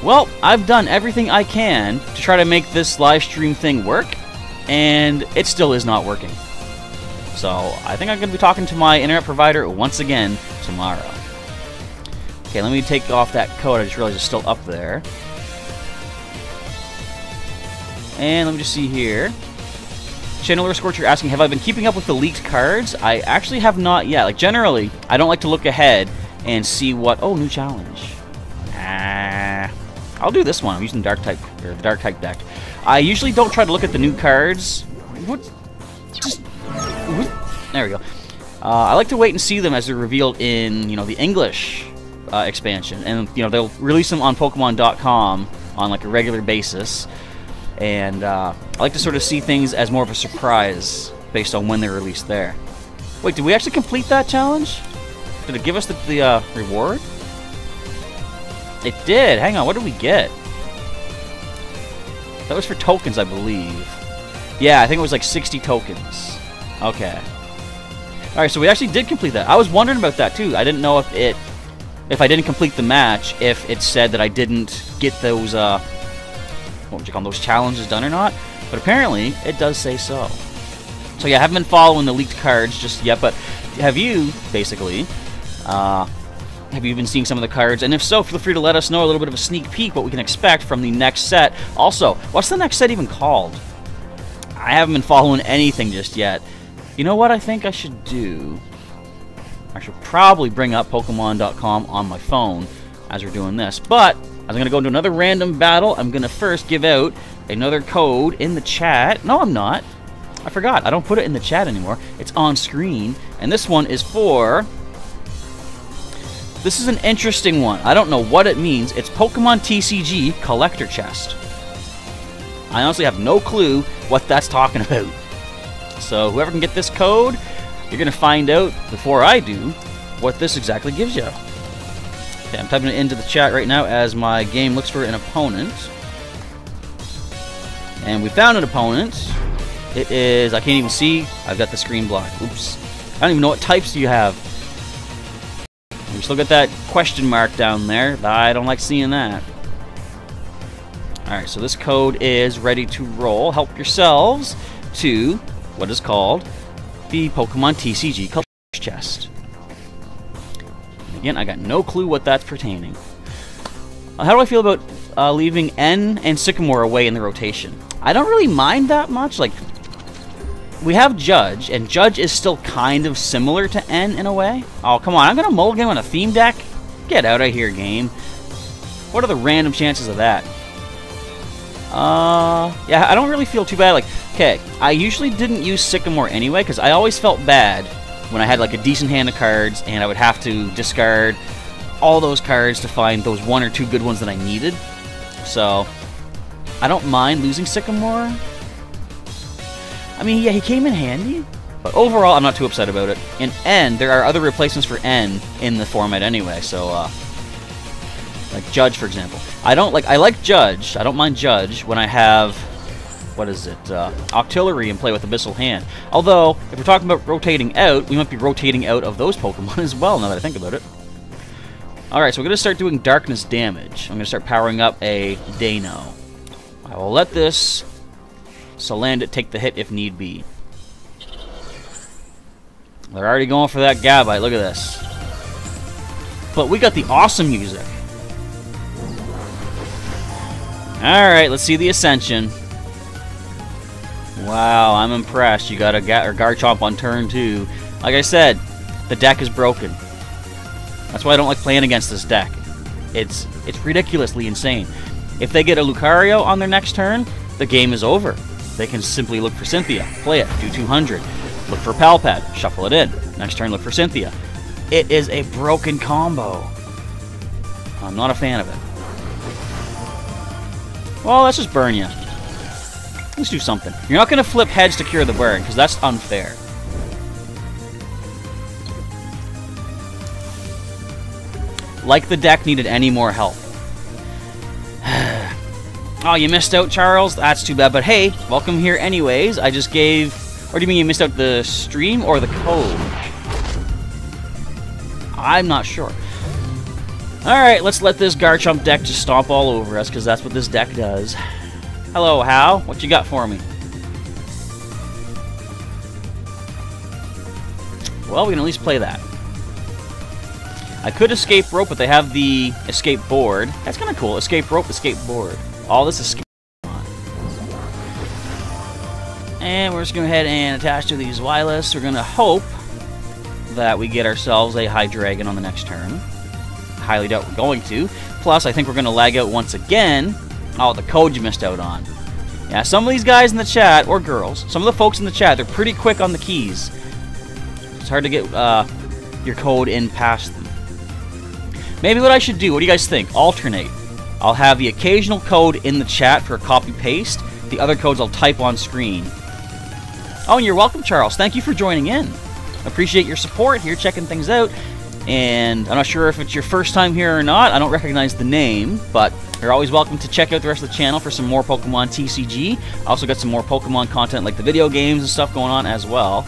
Well, I've done everything I can to try to make this live stream thing work, and it still is not working. So, I think I'm going to be talking to my internet provider once again tomorrow. Okay, let me take off that code. I just realized it's still up there. And let me just see here. Chandelier Scorcher asking, have I been keeping up with the leaked cards? I actually have not yet. Like, generally, I don't like to look ahead and see what... Oh, new challenge. I'll do this one. I'm using Dark type, or the Dark type deck. I usually don't try to look at the new cards. What? Just... There we go. I like to wait and see them as they're revealed in, you know, the English expansion. And, you know, they'll release them on Pokemon.com on, like, a regular basis. And I like to sort of see things as more of a surprise based on when they're released there. Wait, did we actually complete that challenge? Did it give us the reward? It did. Hang on, what did we get? That was for tokens, I believe. Yeah, I think it was like 60 tokens. Okay. Alright, so we actually did complete that. I was wondering about that too. I didn't know if I didn't complete the match, if it said that I didn't get those what would you call them, those challenges done or not. But apparently, it does say so. So yeah, I haven't been following the leaked cards just yet, but have you, basically, Have you been seeing some of the cards? And if so, feel free to let us know a little bit of a sneak peek what we can expect from the next set. Also, what's the next set even called? I haven't been following anything just yet. You know what I think I should do? I should probably bring up Pokemon.com on my phone as we're doing this. But I'm going to go into another random battle. I'm going to first give out another code in the chat. No, I'm not. I forgot. I don't put it in the chat anymore. It's on screen. And this one is for... This is an interesting one. I don't know what it means. It's Pokemon TCG Collector Chest. I honestly have no clue what that's talking about. So whoever can get this code, you're going to find out before I do what this exactly gives you. Okay, I'm typing it into the chat right now as my game looks for an opponent. And we found an opponent. It is, I can't even see. I've got the screen blocked. Oops. I don't even know what types you have. We still got that question mark down there. I don't like seeing that. Alright, so this code is ready to roll. Help yourselves to what is called the Pokemon TCG Collector's Chest. And again, I got no clue what that's pertaining. How do I feel about leaving N and Sycamore away in the rotation? I don't really mind that much. Like, we have Judge, and Judge is still kind of similar to N in a way. Oh, come on, I'm going to mulligan on a theme deck? Get out of here, game. What are the random chances of that? Yeah, I don't really feel too bad. Like, okay, I usually didn't use Sycamore anyway, because I always felt bad when I had, like, a decent hand of cards, and I would have to discard all those cards to find those one or two good ones that I needed. So, I don't mind losing Sycamore. I mean, yeah, he came in handy, but overall, I'm not too upset about it. In N, there are other replacements for N in the format anyway, so, like Judge, for example. I like Judge. I don't mind Judge when I have, what is it, Octillery and play with Abyssal Hand. Although, if we're talking about rotating out, we might be rotating out of those Pokemon as well, now that I think about it. Alright, so we're going to start doing darkness damage. I'm going to start powering up a Dano. I will let this Salandit take the hit if need be. They're already going for that Gabite. Look at this. But we got the awesome music. Alright, let's see the Ascension. Wow, I'm impressed. You got a Garchomp on turn 2. Like I said, the deck is broken. That's why I don't like playing against this deck. It's ridiculously insane. If they get a Lucario on their next turn, the game is over. They can simply look for Cynthia, play it, do 200. Look for Palpad, shuffle it in. Next turn, look for Cynthia. It is a broken combo. I'm not a fan of it. Well, let's just burn you. Let's do something. You're not going to flip heads to cure the burn, because that's unfair. Like the deck needed any more help. Oh, you missed out, Charles? That's too bad. But hey, welcome here anyways. I just gave... Or do you mean you missed out the stream or the code? I'm not sure. Alright, let's let this Garchomp deck just stomp all over us, because that's what this deck does. Hello, Hal. What you got for me? Well, we can at least play that. I could escape rope, but they have the escape board. That's kind of cool. Escape rope, escape board. All this escape on. And we're just going to go ahead and attach to these Wireless. We're going to hope that we get ourselves a Hydreigon on the next turn. Highly doubt we're going to. Plus, I think we're going to lag out once again. Oh, the code you missed out on. Yeah, some of these guys in the chat, or girls, some of the folks in the chat, they're pretty quick on the keys. It's hard to get your code in past them. Maybe what I should do, what do you guys think? Alternate. I'll have the occasional code in the chat for a copy-paste. The other codes I'll type on screen. Oh, and you're welcome, Charles. Thank you for joining in. Appreciate your support here, checking things out. And I'm not sure if it's your first time here or not. I don't recognize the name, but you're always welcome to check out the rest of the channel for some more Pokemon TCG. I also got some more Pokemon content like the video games and stuff going on as well.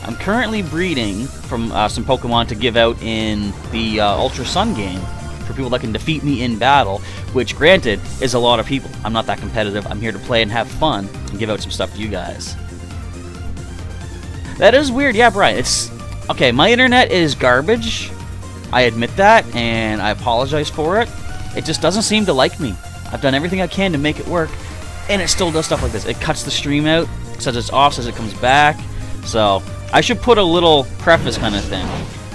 I'm currently breeding from some Pokemon to give out in the Ultra Sun game for people that can defeat me in battle, which, granted, is a lot of people. I'm not that competitive. I'm here to play and have fun and give out some stuff to you guys. That is weird. Yeah, Brian. It's... Okay, my internet is garbage. I admit that, and I apologize for it. It just doesn't seem to like me. I've done everything I can to make it work, and it still does stuff like this. It cuts the stream out, says it's off, says it comes back. So I should put a little preface kind of thing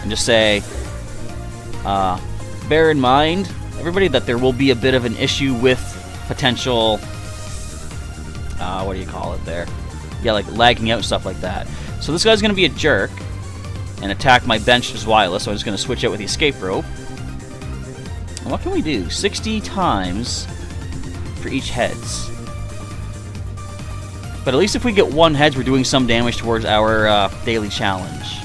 and just say, bear in mind, everybody, that there will be a bit of an issue with potential, what do you call it there? Yeah, like lagging out and stuff like that. So this guy's going to be a jerk and attack my bench as wireless, so I'm just going to switch out with the escape rope. And what can we do? 60 times for each heads. But at least if we get 1 heads, we're doing some damage towards our daily challenge.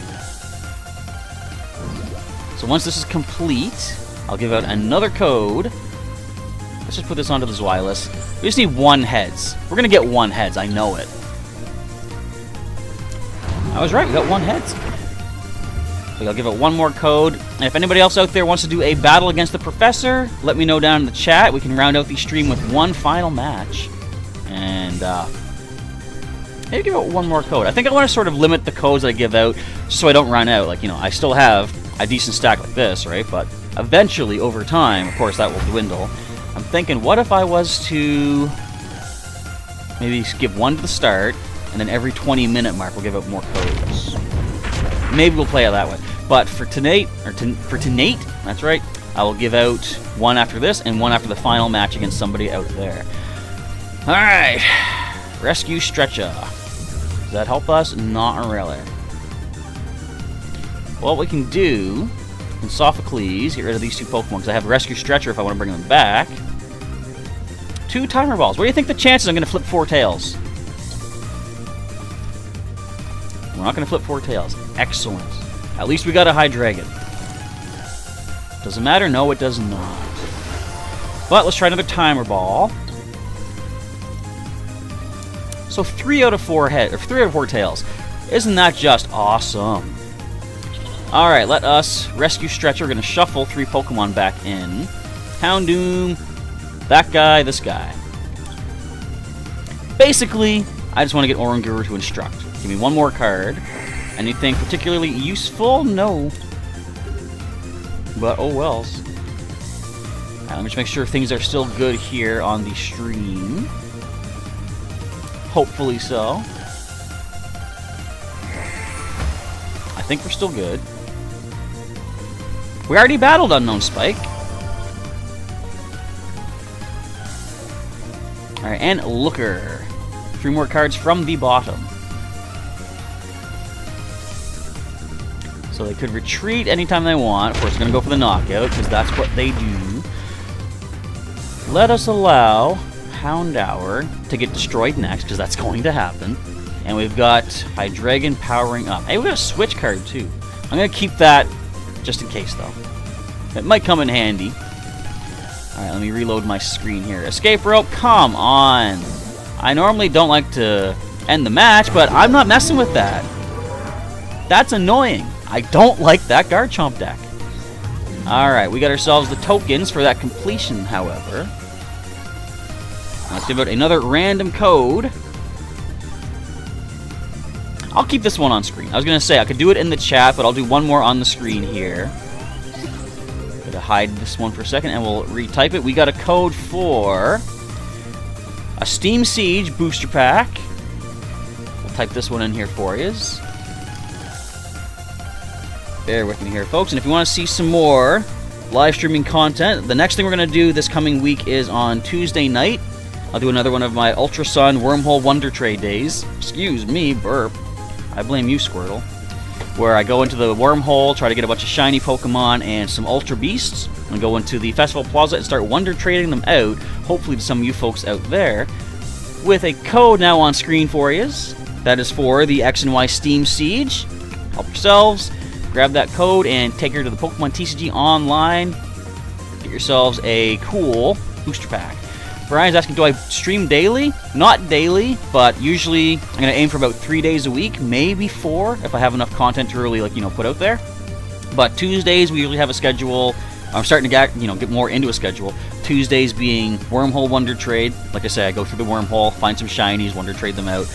So once this is complete, I'll give out another code. Let's just put this onto this wireless. We just need 1 heads. We're going to get 1 heads, I know it. I was right, we got 1 heads. So I'll give it 1 more code. And if anybody else out there wants to do a battle against the professor, let me know down in the chat. We can round out the stream with 1 final match. And maybe give out 1 more code. I think I want to sort of limit the codes that I give out just so I don't run out. Like, you know, I still have a decent stack like this, right? But eventually, over time, of course, that will dwindle. I'm thinking, what if I was to maybe give 1 to the start, and then every 20-minute mark we'll give out more codes. Maybe we'll play it that way. But for tonight, that's right, I will give out 1 after this and 1 after the final match against somebody out there. Alright. Rescue Stretcher. Does that help us? Not really. Well, what we can do, in Sophocles, get rid of these 2 Pokemon, because I have Rescue Stretcher if I want to bring them back. 2 Timer Balls. What do you think the chances I'm going to flip 4 tails? We're not going to flip 4 tails. Excellent. At least we got a Hydreigon. Does it matter? No, it does not. But let's try another Timer Ball. So 3 out of 4 tails. Isn't that just awesome? Alright, let us rescue Stretcher. We're going to shuffle 3 Pokemon back in. Houndoom, that guy, this guy. Basically, I just want to get Oranguru to instruct. Give me 1 more card. Anything particularly useful? No. But oh wells. Alright, let me just make sure things are still good here on the stream. Hopefully so. I think we're still good. We already battled Unknown Spike. Alright, and Looker. 3 more cards from the bottom. So they could retreat anytime they want. Of course, they're going to go for the knockout, because that's what they do. Let us allow Houndour to get destroyed next, because that's going to happen. And we've got Hydreigon powering up. Hey, we've got a switch card, too. I'm going to keep that just in case, though. It might come in handy. Alright, let me reload my screen here. Escape rope, come on! I normally don't like to end the match, but I'm not messing with that. That's annoying. I don't like that Garchomp deck. Alright, we got ourselves the tokens for that completion, however. Let's give out another random code. I'll keep this one on screen. I was going to say, I could do it in the chat, but I'll do 1 more on the screen here. Gotta hide this one for a second, and we'll retype it. We got a code for a Steam Siege booster pack. We'll type this one in here for you. Bear with me here, folks. And if you want to see some more live streaming content, the next thing we're going to do this coming week is on Tuesday night. I'll do another one of my Ultra Sun Wormhole Wonder Trade days. Excuse me, burp. I blame you, Squirtle. Where I go into the wormhole, try to get a bunch of shiny Pokemon and some Ultra Beasts, and go into the Festival Plaza and start Wonder Trading them out, hopefully to some of you folks out there, with a code now on screen for you. That is for the X and Y Steam Siege. Help yourselves. Grab that code and take her to the Pokémon TCG Online. Get yourselves a cool booster pack. Brian's asking, do I stream daily? Not daily, but usually I'm going to aim for about 3 days a week, maybe 4, if I have enough content to really, like, put out there. But Tuesdays, we usually have a schedule. I'm starting to get more into a schedule. Tuesdays being Wormhole Wonder Trade. Like I said, I go through the wormhole, find some shinies, Wonder Trade them out.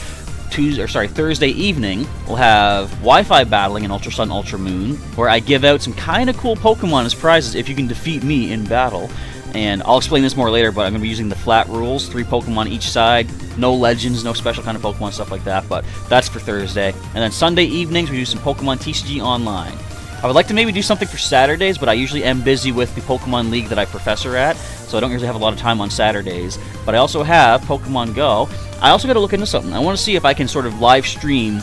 Thursday evening, we'll have Wi-Fi battling in Ultra Sun, Ultra Moon, where I give out some kind of cool Pokemon as prizes if you can defeat me in battle. And I'll explain this more later, but I'm going to be using the flat rules, 3 Pokemon each side, no legends, no special kind of Pokemon, stuff like that, but that's for Thursday. And then Sunday evenings, we do some Pokemon TCG Online. I would like to maybe do something for Saturdays, but I usually am busy with the Pokemon League that I professor at, so I don't usually have a lot of time on Saturdays. But I also have Pokemon Go. I also got to look into something. I want to see if I can sort of live stream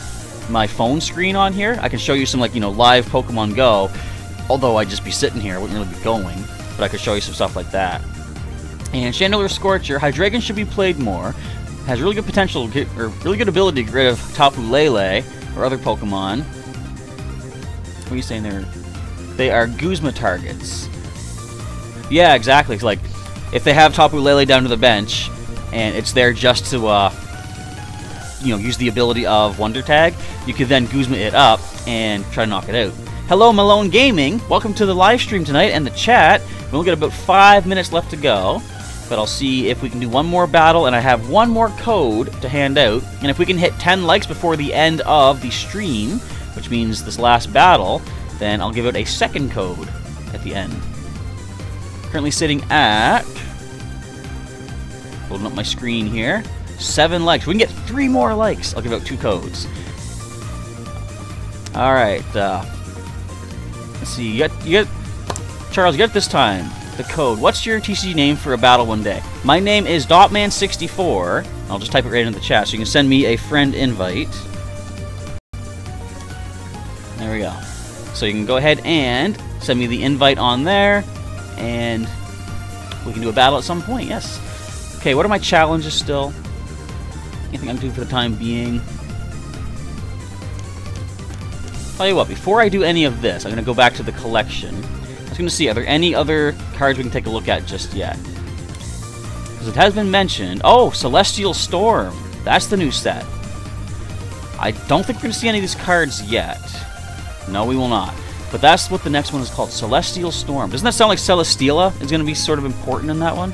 my phone screen on here. I can show you some, like, live Pokemon Go, although I'd just be sitting here. I wouldn't really be going, but I could show you some stuff like that. And Chandelier Scorcher, Hydreigon should be played more. Has really good potential, or really good ability to get rid of Tapu Lele or other Pokemon. What are you saying there? They are Guzma targets. Yeah, exactly. It's like, if they have Tapu Lele down to the bench, and it's there just to, use the ability of Wonder Tag, you could then Guzma it up and try to knock it out. Hello, Malone Gaming. Welcome to the live stream tonight and the chat. We only got about 5 minutes left to go, but I'll see if we can do one more battle, and I have one more code to hand out. And if we can hit 10 likes before the end of the stream, which means this last battle, then I'll give out a second code at the end. Currently sitting at, holding up my screen here, 7 likes. We can get 3 more likes. I'll give out 2 codes. All right. Let's see. You got Charles. You got this time the code. What's your TCG name for a battle one day? My name is Dotman64. I'll just type it right in the chat, so you can send me a friend invite. There we go. So you can go ahead and send me the invite on there, and we can do a battle at some point, yes. Okay, what are my challenges still? Anything I'm doing for the time being? Tell you what, before I do any of this, I'm going to go back to the collection. I was going to see, are there any other cards we can take a look at just yet? Because it has been mentioned. Oh, Celestial Storm. That's the new set. I don't think we're going to see any of these cards yet. No, we will not. But that's what the next one is called, Celestial Storm. Doesn't that sound like Celesteela is going to be sort of important in that one?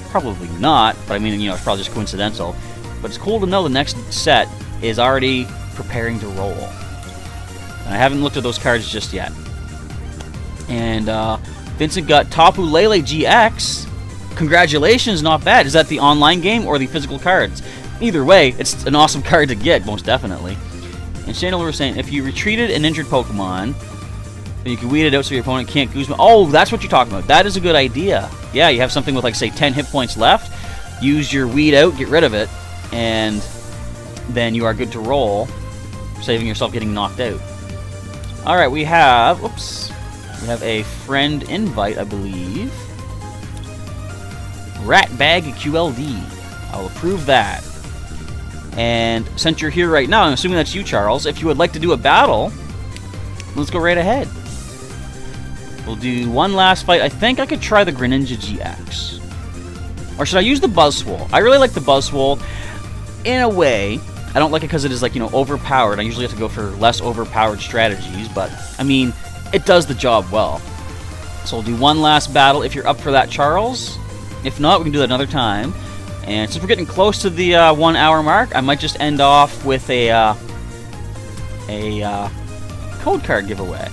Probably not, but I mean, it's probably just coincidental. But it's cool to know the next set is already preparing to roll. And I haven't looked at those cards just yet. And Vincent got Tapu Lele GX. Congratulations, not bad. Is that the online game or the physical cards? Either way, it's an awesome card to get, most definitely. And Chandler was saying, if you retreated an injured Pokemon, then you can weed it out so your opponent can't Guzma. Oh, that's what you're talking about. That is a good idea. Yeah, you have something with, like, say, 10 hit points left. Use your weed out, get rid of it, and then you are good to roll, saving yourself getting knocked out. All right, we have a friend invite, I believe. Ratbag QLD. I'll approve that. And since you're here right now, I'm assuming that's you, Charles. If you would like to do a battle, let's go right ahead. We'll do one last fight. I think I could try the Greninja GX. Or should I use the Buzzwole? I really like the Buzzwole. In a way, I don't like it because it is, like, overpowered. I usually have to go for less overpowered strategies, but, I mean, it does the job well. So we'll do one last battle if you're up for that, Charles. If not, we can do that another time. And since we're getting close to the 1 hour mark, I might just end off with a code card giveaway.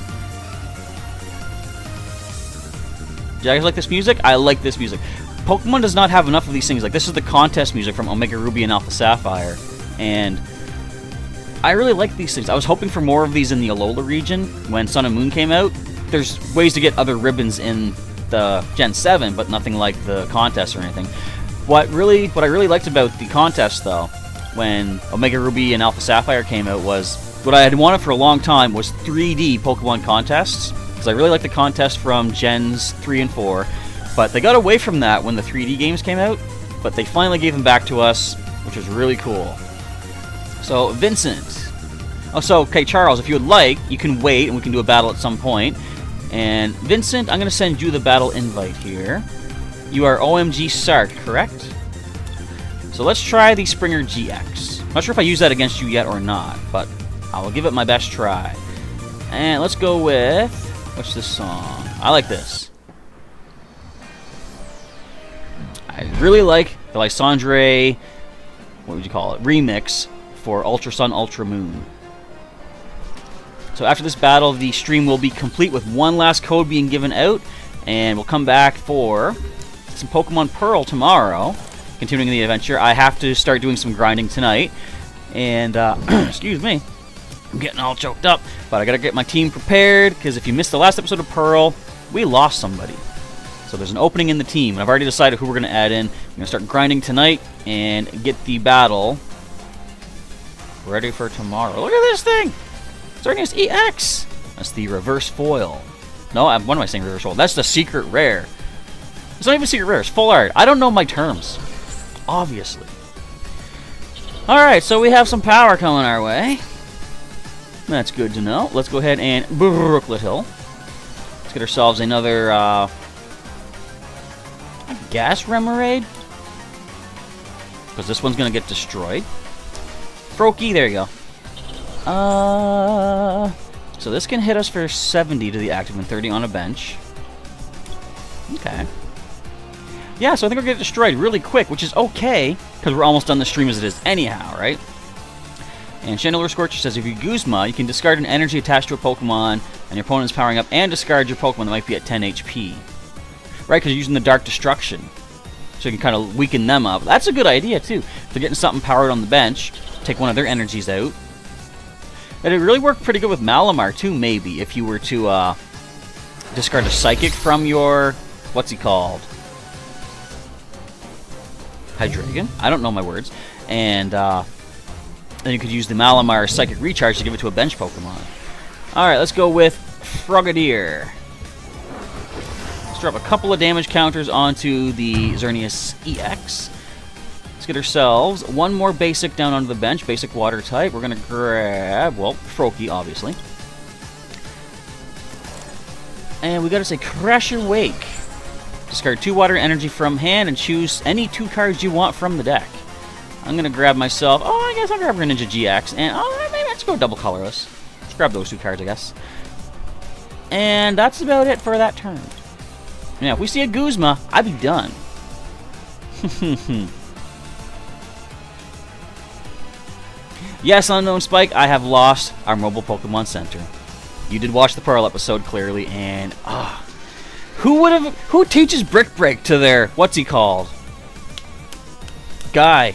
Do you guys like this music? I like this music. Pokemon does not have enough of these things. Like, this is the contest music from Omega Ruby and Alpha Sapphire. And I really like these things. I was hoping for more of these in the Alola region when Sun and Moon came out. There's ways to get other ribbons in the Gen 7, but nothing like the contest or anything. What I really liked about the contest, though, when Omega Ruby and Alpha Sapphire came out, was what I had wanted for a long time was 3D Pokemon contests. Because I really liked the contest from Gens 3 and 4. But they got away from that when the 3D games came out. But they finally gave them back to us, which was really cool. So, Vincent. Oh, so, okay, Charles, if you would like, you can wait and we can do a battle at some point. And Vincent, I'm going to send you the battle invite here. You are OMG Sark, correct? So let's try the Springer GX. Not sure if I use that against you yet or not, but I will give it my best try. And let's go with... what's this song? I like this. I really like the Lysandre what would you call it, remix for Ultra Sun, Ultra Moon. So after this battle, the stream will be complete with one last code being given out, and we'll come back for some Pokemon Pearl tomorrow, continuing the adventure. I have to start doing some grinding tonight, and excuse me, I'm getting all choked up, but I gotta get my team prepared, because if you missed the last episode of Pearl, we lost somebody. So there's an opening in the team, and I've already decided who we're gonna add in. I'm gonna start grinding tonight and get the battle ready for tomorrow. Look at this thing! Xerneas EX! That's the reverse foil. No, what am I saying reverse foil? That's the secret rare. It's not even secret rare, it's full art. I don't know my terms. Obviously. Alright, so we have some power coming our way. That's good to know. Let's go ahead and Brooklet Hill. Let's get ourselves another gas Remoraid. Because this one's going to get destroyed. Froakie, there you go. So this can hit us for 70 to the active and 30 on a bench. Okay. Yeah, so I think we're going to get destroyed really quick, which is okay, because we're almost done the stream as it is anyhow, right? And Chandelier Scorcher says, if you Guzma, you can discard an energy attached to a Pokemon, and your opponent is powering up, and discard your Pokemon that might be at 10 HP. Right, because you're using the Dark Destruction. So you can kind of weaken them up. That's a good idea, too. If they're getting something powered on the bench, take one of their energies out. And it really worked pretty good with Malamar, too, maybe, if you were to discard a Psychic from your... what's he called? Hydreigon? I don't know my words. And then you could use the Malamar Psychic Recharge to give it to a bench Pokemon. Alright, let's go with Frogadier. Let's drop a couple of damage counters onto the Xerneas EX. Let's get ourselves one more basic down onto the bench, basic water type. We're going to grab, well, Froakie, obviously. And we got to say Crasher Wake. Discard 2 water energy from hand and choose any 2 cards you want from the deck. I'm going to grab myself, I guess I'll grab Greninja GX, and maybe let's go double colorless. Let's grab those 2 cards, I guess. And that's about it for that turn. Now, if we see a Guzma, I'd be done. Yes, Unknown Spike, I have lost our mobile Pokemon Center. You did watch the Pearl episode, clearly, and, who teaches Brick Break to their, what's he called? Guy.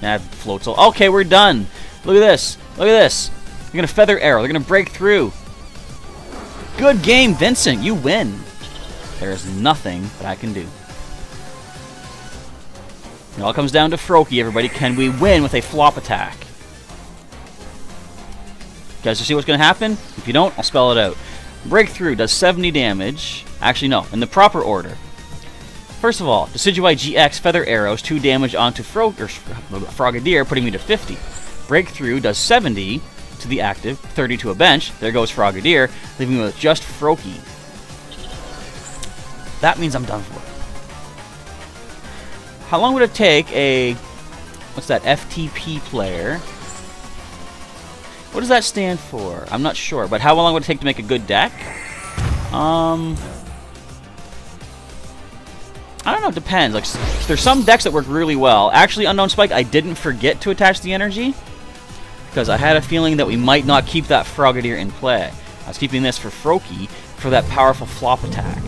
That floats all. Okay, we're done. Look at this. Look at this. They're going to Feather Arrow. They're going to break through. Good game, Vincent. You win. There is nothing that I can do. It all comes down to Froakie, everybody. Can we win with a flop attack? You guys see what's going to happen? If you don't, I'll spell it out. Breakthrough does 70 damage. Actually, no. In the proper order. First of all, Decidueye GX Feather Arrows, 2 damage onto Frogadier, putting me to 50. Breakthrough does 70 to the active, 30 to a bench. There goes Frogadier, leaving me with just Froakie. That means I'm done for. How long would it take a... what's that? FTP player? What does that stand for? I'm not sure, but how long would it take to make a good deck? I don't know, it depends. Like, there's some decks that work really well. Actually, Unknown Spike, I didn't forget to attach the energy, because I had a feeling that we might not keep that Frogadier in play. I was keeping this for Froakie for that powerful flop attack.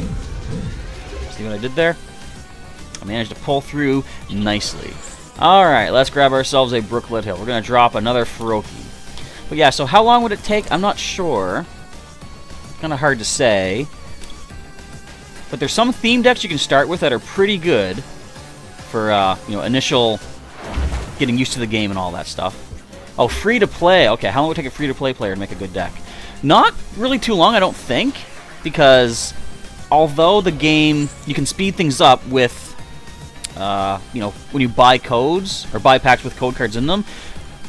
See what I did there? I managed to pull through nicely. Alright, let's grab ourselves a Brooklet Hill. We're going to drop another Froakie. But yeah, so how long would it take? I'm not sure. Kind of hard to say. But there's some theme decks you can start with that are pretty good for, initial getting used to the game and all that stuff. Oh, free to play. Okay, how long would it take a free to play player to make a good deck? Not really too long, I don't think, because although the game, you can speed things up with, when you buy codes or buy packs with code cards in them,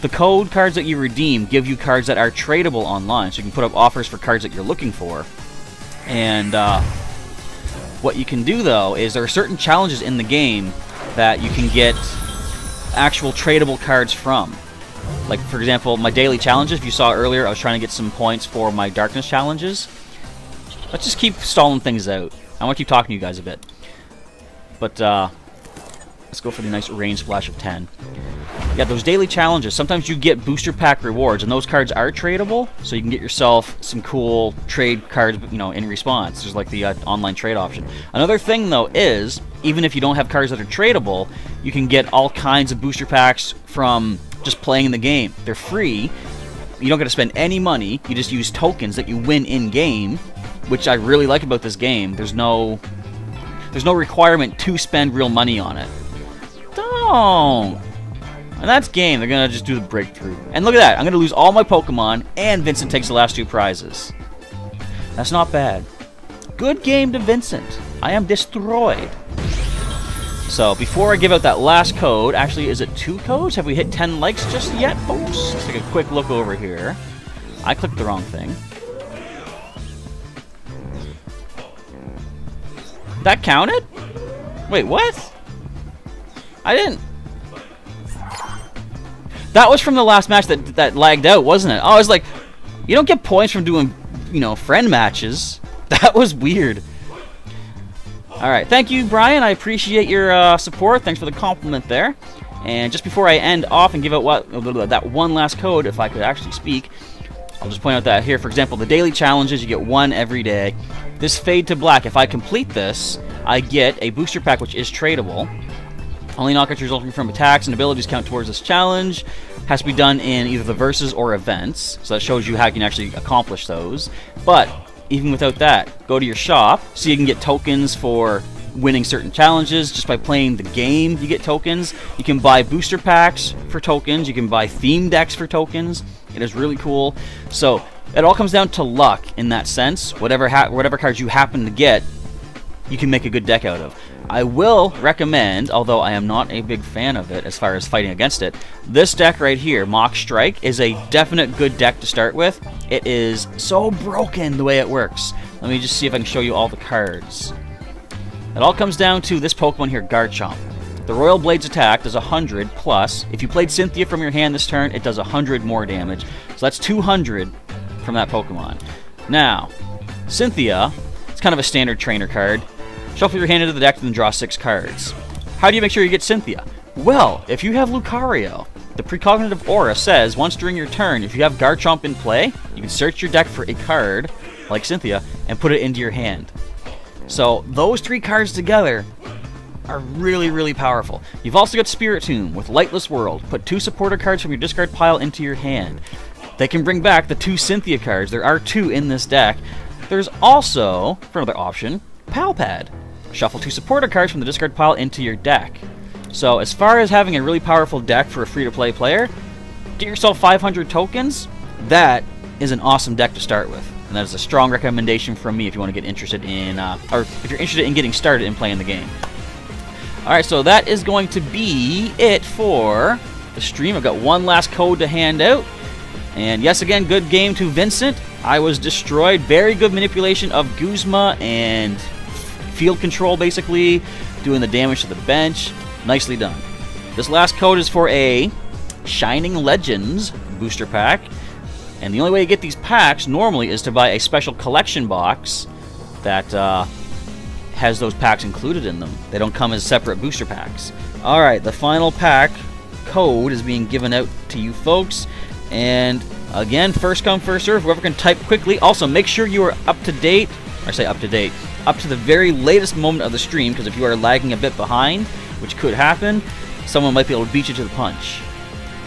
the code cards that you redeem give you cards that are tradable online, so you can put up offers for cards that you're looking for. And what you can do, though, is there are certain challenges in the game that you can get actual tradable cards from. Like, for example, my daily challenges. If you saw earlier, I was trying to get some points for my darkness challenges. Let's just keep stalling things out. I want to keep talking to you guys a bit. But, Let's go for the nice rain splash of 10. Yeah, those daily challenges, sometimes you get booster pack rewards, and those cards are tradable, so you can get yourself some cool trade cards, you know, in response. There's like the online trade option. Another thing, though, is even if you don't have cards that are tradable, you can get all kinds of booster packs from just playing the game. They're free. You don't got to spend any money. You just use tokens that you win in-game, which I really like about this game. There's no requirement to spend real money on it. Don't. And that's game. They're going to just do the breakthrough. And look at that. I'm going to lose all my Pokemon, and Vincent takes the last 2 prizes. That's not bad. Good game to Vincent. I am destroyed. So, before I give out that last code, actually, is it 2 codes? Have we hit 10 likes just yet, folks? Let's take a quick look over here. I clicked the wrong thing. That counted? Wait, what? I didn't... That was from the last match that lagged out, wasn't it? Oh, I was like, you don't get points from doing, you know, friend matches. That was weird. Alright, thank you, Brian. I appreciate your support. Thanks for the compliment there. And just before I end off and give out that one last code, if I could actually speak, I'll just point out that here, for example, the daily challenges, you get 1 every day. This Fade to Black, if I complete this, I get a booster pack which is tradable. Only knockouts resulting from attacks and abilities count towards this challenge. Has to be done in either the verses or events, so that shows you how you can actually accomplish those. But even without that, go to your shop, so you can get tokens for winning certain challenges. Just by playing the game, you get tokens. You can buy booster packs for tokens. You can buy theme decks for tokens. It is really cool. So it all comes down to luck in that sense. Whatever cards you happen to get, you can make a good deck out of. I will recommend, although I am not a big fan of it as far as fighting against it, this deck right here, Mock Strike, is a definite good deck to start with. It is so broken the way it works. Let me just see if I can show you all the cards. It all comes down to this Pokemon here, Garchomp. The Royal Blade's attack does 100 plus. If you played Cynthia from your hand this turn, it does 100 more damage. So that's 200 from that Pokemon. Now, Cynthia, it's kind of a standard trainer card. Shuffle your hand into the deck and then draw 6 cards. How do you make sure you get Cynthia? Well, if you have Lucario, the precognitive aura says once during your turn, if you have Garchomp in play, you can search your deck for a card, like Cynthia, and put it into your hand. So those 3 cards together are really, really powerful. You've also got Spiritomb with Lightless World. Put 2 supporter cards from your discard pile into your hand. They can bring back the 2 Cynthia cards. There are 2 in this deck. There's also, for another option, Palpad. Shuffle 2 supporter cards from the discard pile into your deck. So as far as having a really powerful deck for a free-to-play player, get yourself 500 tokens. That is an awesome deck to start with. And that is a strong recommendation from me if you want to get interested in, or if you're interested in getting started in playing the game. Alright, so that is going to be it for the stream. I've got one last code to hand out. And yes, again, good game to Vincent. I was destroyed. Very good manipulation of Guzma and field control, basically, doing the damage to the bench. Nicely done. This last code is for a Shining Legends booster pack. And the only way you get these packs normally is to buy a special collection box that has those packs included in them. They don't come as separate booster packs. Alright, the final pack code is being given out to you folks. And again, first come, first serve. Whoever can type quickly. Also, make sure you are up to date. Or I say up to date. Up to the very latest moment of the stream, because if you are lagging a bit behind, which could happen, someone might be able to beat you to the punch.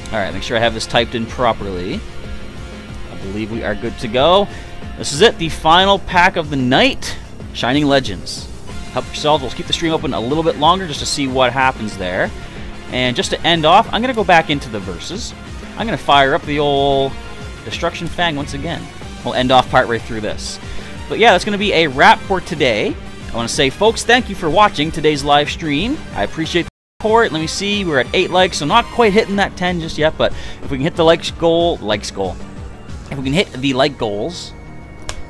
Alright, make sure I have this typed in properly. I believe we are good to go. This is it, the final pack of the night. Shining Legends. Help yourselves. We'll keep the stream open a little bit longer just to see what happens there. And just to end off, I'm going to go back into the verses. I'm going to fire up the old Destruction Fang once again. We'll end off partway through this. But yeah, that's going to be a wrap for today. I want to say, folks, thank you for watching today's live stream. I appreciate the support. Let me see, we're at 8 likes, so not quite hitting that 10 just yet, but if we can hit the likes goal, if we can hit the like goals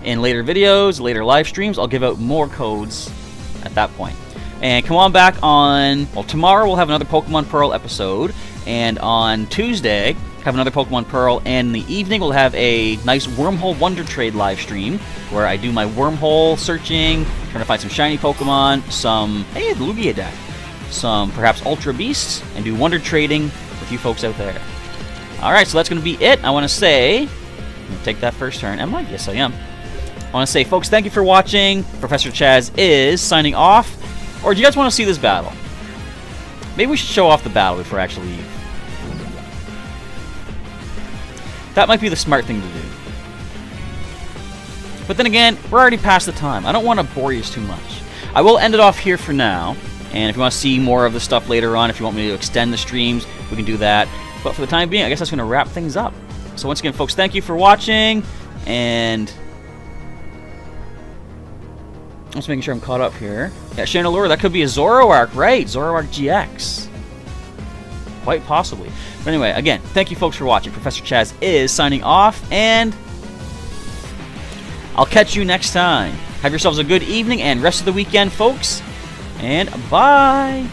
in later videos, later live streams, I'll give out more codes at that point. And come on back on, well, tomorrow we'll have another Pokemon Pearl episode, and on Tuesday, have another Pokemon Pearl, and in the evening we'll have a nice Wormhole Wonder Trade live stream, where I do my wormhole searching, trying to find some shiny Pokemon, hey, the Lugia deck, some perhaps Ultra Beasts, and do Wonder Trading with you folks out there. Alright, so that's going to be it. I want to say... I'm going to take that first turn. Am I? Yes, I am. I want to say, folks, thank you for watching. Professor Chaz is signing off. Or do you guys want to see this battle? Maybe we should show off the battle before I actually leave. That might be the smart thing to do. But then again, we're already past the time. I don't want to bore you too much. I will end it off here for now. And if you want to see more of the stuff later on, if you want me to extend the streams, we can do that. But for the time being, I guess that's going to wrap things up. So once again, folks, thank you for watching. And... I'm just making sure I'm caught up here. Yeah, Chandelure, that could be a Zoroark, right? Zoroark GX. Quite possibly. But anyway, again, thank you folks for watching. Professor Chaz is signing off, and I'll catch you next time. Have yourselves a good evening and rest of the weekend, folks. And bye!